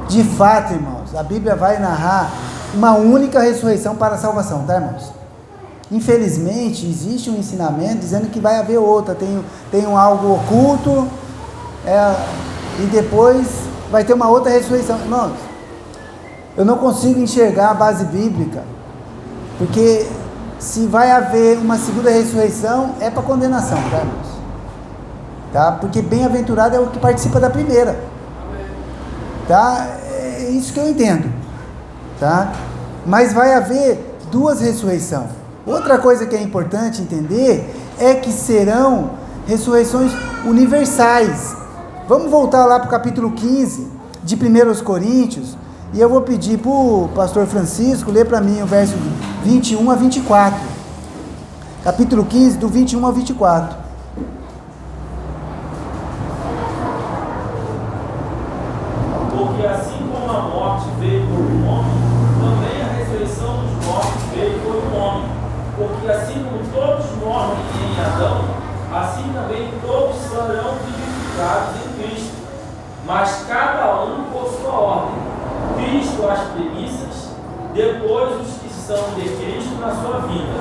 de fato, irmãos, a Bíblia vai narrar uma única ressurreição para a salvação, tá, irmãos? Infelizmente, existe um ensinamento dizendo que vai haver outra, tem algo oculto, e depois vai ter uma outra ressurreição. Irmãos, eu não consigo enxergar a base bíblica, porque se vai haver uma segunda ressurreição, é para condenação, tá, irmãos? Tá? Porque bem-aventurado é o que participa da primeira. Tá? É isso que eu entendo. Tá? Mas vai haver duas ressurreições. Outra coisa que é importante entender é que serão ressurreições universais. Vamos voltar lá para o capítulo 15 de 1 Coríntios, e eu vou pedir para o pastor Francisco ler para mim o verso 21 a 24. Capítulo 15, do 21 a 24. Porque assim como a morte veio por um homem, também a ressurreição dos mortos veio por um homem. Porque assim como todos morrem em Adão, assim também todos serão vivificados em Cristo. Mas cada um por sua ordem. Cristo as primícias, depois os que são de Cristo na sua vida.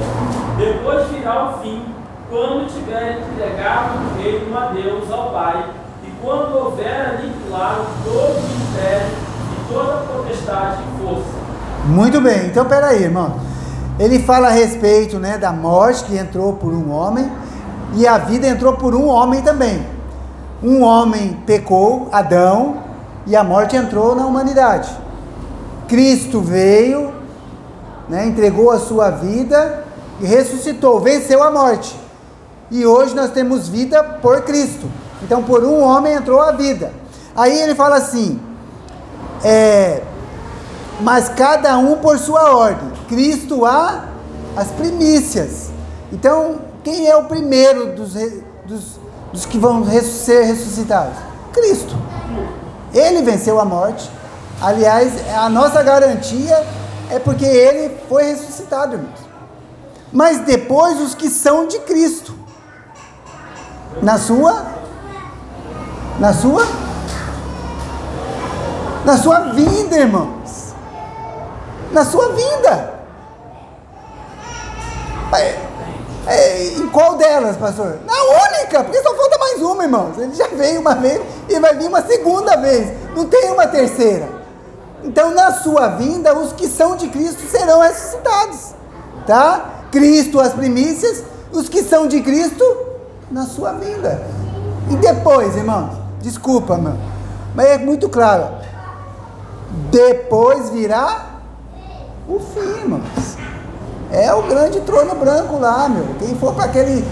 Depois virá o fim, quando tiver entregado o reino a Deus, ao Pai, e quando houver aniquilado todo o império e toda a potestade e força. Muito bem, então peraí, irmão. Ele fala a respeito, né, da morte que entrou por um homem, e a vida entrou por um homem também. Um homem pecou, Adão, e a morte entrou na humanidade. Cristo veio, né, entregou a sua vida e ressuscitou, venceu a morte. E hoje nós temos vida por Cristo. Então por um homem entrou a vida. Aí ele fala assim, mas cada um por sua ordem. Cristo as primícias. Então quem é o primeiro dos que vão ser ressuscitados? Cristo. Ele venceu a morte. Aliás, a nossa garantia é porque ele foi ressuscitado, irmãos. Mas depois os que são de Cristo, na sua vinda, irmãos, na sua vinda. Em qual delas, pastor? Na única, porque só falta mais uma, irmãos. Ele já veio uma vez e vai vir uma segunda vez, não tem uma terceira. Então na sua vinda os que são de Cristo serão ressuscitados, tá? Cristo as primícias, os que são de Cristo na sua vinda. E depois, irmãos, desculpa, irmão, mas é muito claro, depois virá o fim, irmãos. É o grande trono branco lá, meu. Quem for para aquele...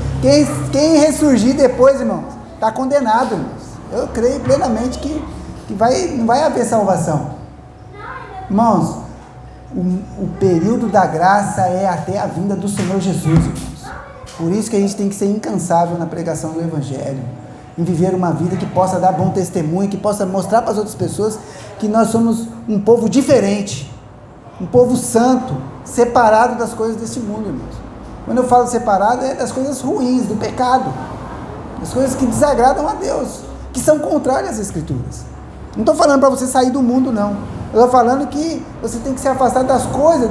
Quem ressurgir depois, irmãos, está condenado, irmãos. Eu creio plenamente que não vai haver salvação. Irmãos, o período da graça é até a vinda do Senhor Jesus, irmãos. Por isso que a gente tem que ser incansável na pregação do Evangelho, em viver uma vida que possa dar bom testemunho, que possa mostrar para as outras pessoas que nós somos um povo diferente, um povo santo, separado das coisas deste mundo, irmãos. Quando eu falo separado, é das coisas ruins, do pecado, das coisas que desagradam a Deus, que são contrárias às Escrituras. Não estou falando para você sair do mundo, não. Eu estou falando que você tem que se afastar das coisas,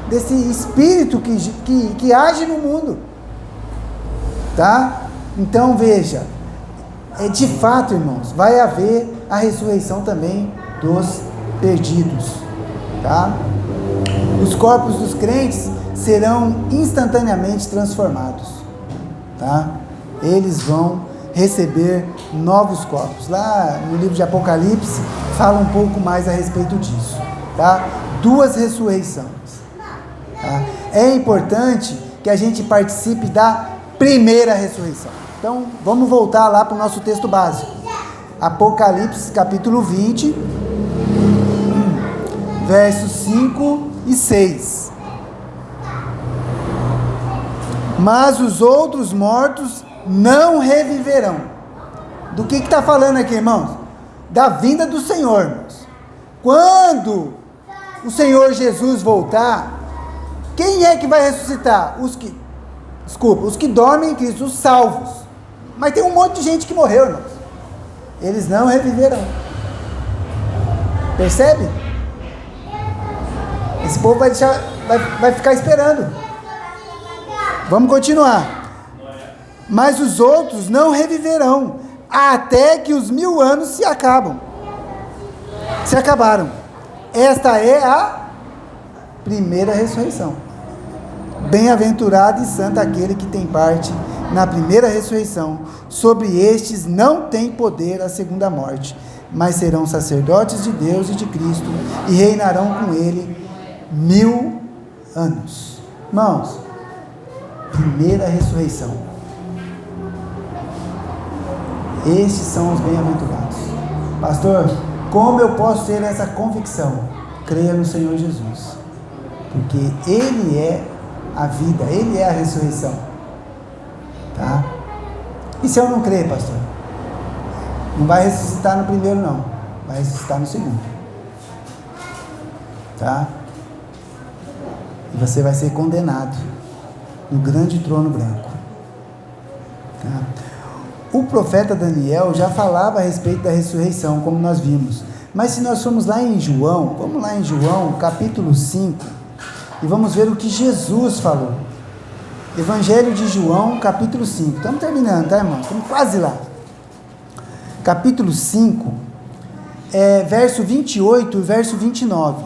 desse espírito que age no mundo. Tá? Então veja, de fato, irmãos, vai haver a ressurreição também dos perdidos. Tá? Os corpos dos crentes serão instantaneamente transformados. Tá? Eles vão receber novos corpos. Lá no livro de Apocalipse fala um pouco mais a respeito disso, tá? 2 ressurreições, tá? É importante que a gente participe da primeira ressurreição. Então vamos voltar lá para o nosso texto básico, Apocalipse capítulo 20, versos 5 e 6. Mas os outros mortos não reviverão. Do que está falando aqui, irmãos? Da vinda do Senhor, irmãos. Quando o Senhor Jesus voltar, quem é que vai ressuscitar? Os que dormem em Cristo, os salvos. Mas tem um monte de gente que morreu, irmãos. Eles não reviverão. Percebe? Esse povo vai ficar esperando. Vamos continuar. Mas os outros não reviverão, até que os 1000 anos se acabaram. Esta é a primeira ressurreição. Bem-aventurado e santo aquele que tem parte na primeira ressurreição. Sobre estes não tem poder a segunda morte, mas serão sacerdotes de Deus e de Cristo, e reinarão com ele 1000 anos. Irmãos, primeira ressurreição. Estes são os bem-aventurados. Pastor, como eu posso ter essa convicção? Creia no Senhor Jesus, porque Ele é a vida, Ele é a ressurreição. Tá? E se eu não crer, pastor? Não vai ressuscitar no primeiro, não. Vai ressuscitar no segundo. Tá? E você vai ser condenado no grande trono branco. Tá? O profeta Daniel já falava a respeito da ressurreição, como nós vimos. Mas se nós formos lá em João, vamos lá em João, capítulo 5, e vamos ver o que Jesus falou. Evangelho de João, capítulo 5. Estamos terminando, tá, irmãos? Estamos quase lá. Capítulo 5, verso 28 e verso 29.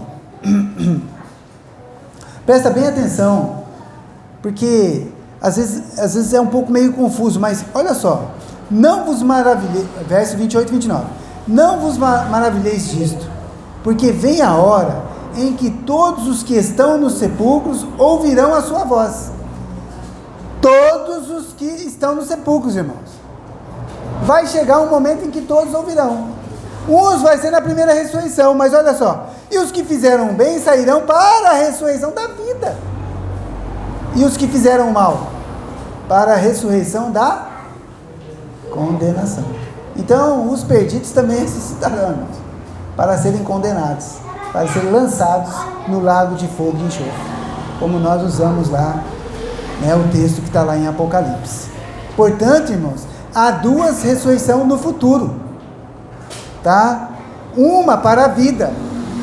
Presta bem atenção, porque às vezes é um pouco meio confuso, mas olha só. Não vos maravilheis, verso 28 e 29, não vos maravilheis disto, porque vem a hora em que todos os que estão nos sepulcros ouvirão a sua voz. Todos os que estão nos sepulcros, irmãos. Vai chegar um momento em que todos ouvirão. Uns vai ser na primeira ressurreição, mas olha só, e os que fizeram bem sairão para a ressurreição da vida, e os que fizeram mal para a ressurreição da condenação. Então os perdidos também ressuscitarão, irmãos, para serem condenados, para serem lançados no lago de fogo e enxofre, como nós usamos lá, né, o texto que está lá em Apocalipse. Portanto, irmãos, há 2 ressurreições no futuro, tá? Uma para a vida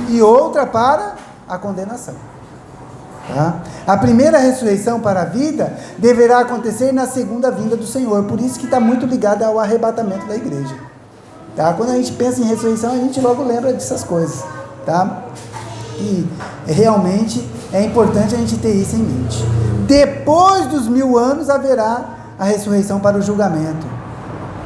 e outra para a condenação. Tá? A primeira ressurreição para a vida deverá acontecer na segunda vinda do Senhor, por isso que está muito ligada ao arrebatamento da igreja. Tá? Quando a gente pensa em ressurreição, a gente logo lembra dessas coisas. Tá? E realmente é importante a gente ter isso em mente. Depois dos 1000 anos haverá a ressurreição para o julgamento,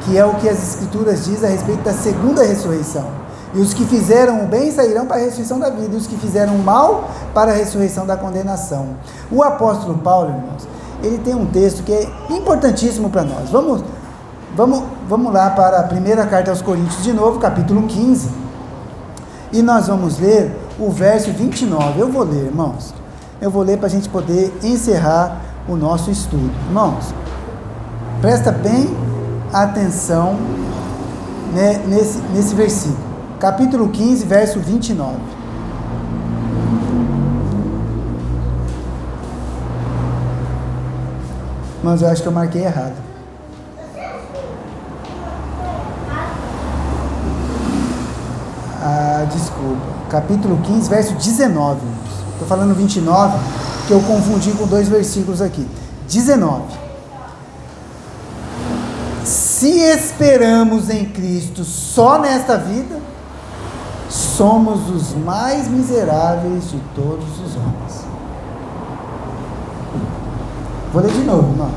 que é o que as Escrituras dizem a respeito da segunda ressurreição. E os que fizeram o bem sairão para a ressurreição da vida, e os que fizeram o mal para a ressurreição da condenação. O apóstolo Paulo, irmãos, ele tem um texto que é importantíssimo para nós. Vamos lá para a primeira carta aos Coríntios de novo, capítulo 15. E nós vamos ler o verso 29. Eu vou ler, irmãos. Eu vou ler para a gente poder encerrar o nosso estudo. Irmãos, presta bem atenção, né, nesse versículo. Capítulo 15, verso 29. Mas eu acho que eu marquei errado. Desculpa. Capítulo 15, verso 19. Estou falando 29, que eu confundi com 2 versículos aqui. 19. Se esperamos em Cristo só nesta vida, somos os mais miseráveis de todos os homens. Vou ler de novo, irmãos.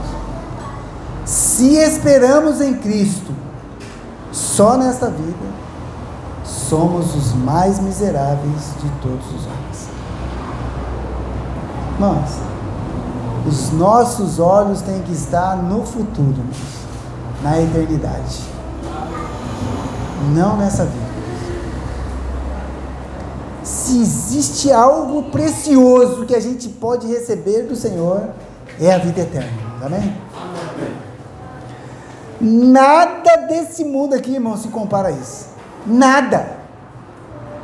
Se esperamos em Cristo só nesta vida, somos os mais miseráveis de todos os homens. Irmãos, os nossos olhos têm que estar no futuro, irmãos, na eternidade, não nessa vida. Se existe algo precioso que a gente pode receber do Senhor, é a vida eterna. Amém? Nada desse mundo aqui, irmão, se compara a isso. Nada.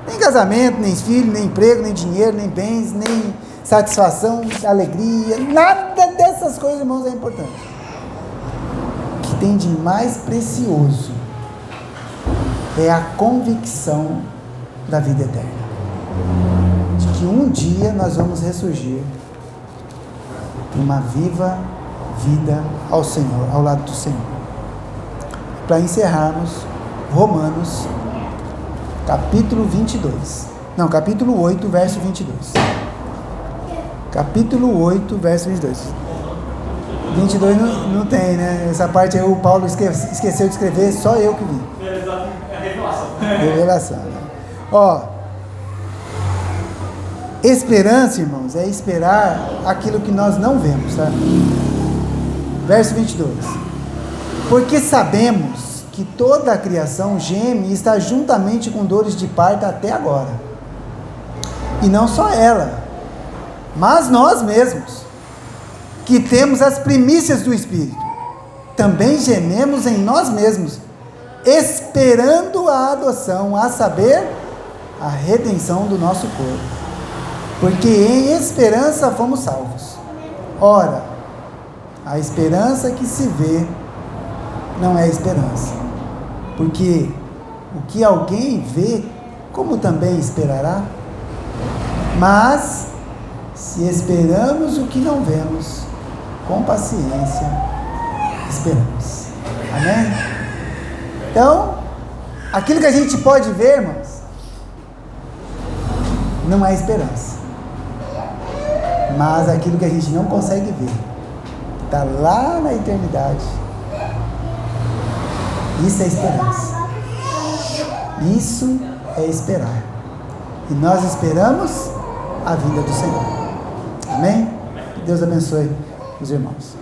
Nem casamento, nem filho, nem emprego, nem dinheiro, nem bens, nem satisfação, alegria. Nada dessas coisas, irmãos, é importante. O que tem de mais precioso é a convicção da vida eterna. De que um dia nós vamos ressurgir numa viva vida ao Senhor, ao lado do Senhor. Para encerrarmos, Romanos, capítulo 8, verso 22. Capítulo 8, verso 22. 22 não tem, né? Essa parte aí o Paulo esqueceu de escrever, só eu que vi. É revelação. Revelação, né? Ó, esperança, irmãos, é esperar aquilo que nós não vemos, tá? Verso 22. Porque sabemos que toda a criação geme e está juntamente com dores de parto até agora. E não só ela, mas nós mesmos, que temos as primícias do Espírito, também gememos em nós mesmos, esperando a adoção, a saber, a redenção do nosso corpo. Porque em esperança fomos salvos. Ora, a esperança que se vê não é esperança. Porque o que alguém vê, como também esperará? Mas, se esperamos o que não vemos, com paciência esperamos. Amém? Então, aquilo que a gente pode ver, irmãos, não é esperança. Mas aquilo que a gente não consegue ver, está lá na eternidade, isso é esperança. Isso é esperar. E nós esperamos a vinda do Senhor. Amém? Que Deus abençoe os irmãos.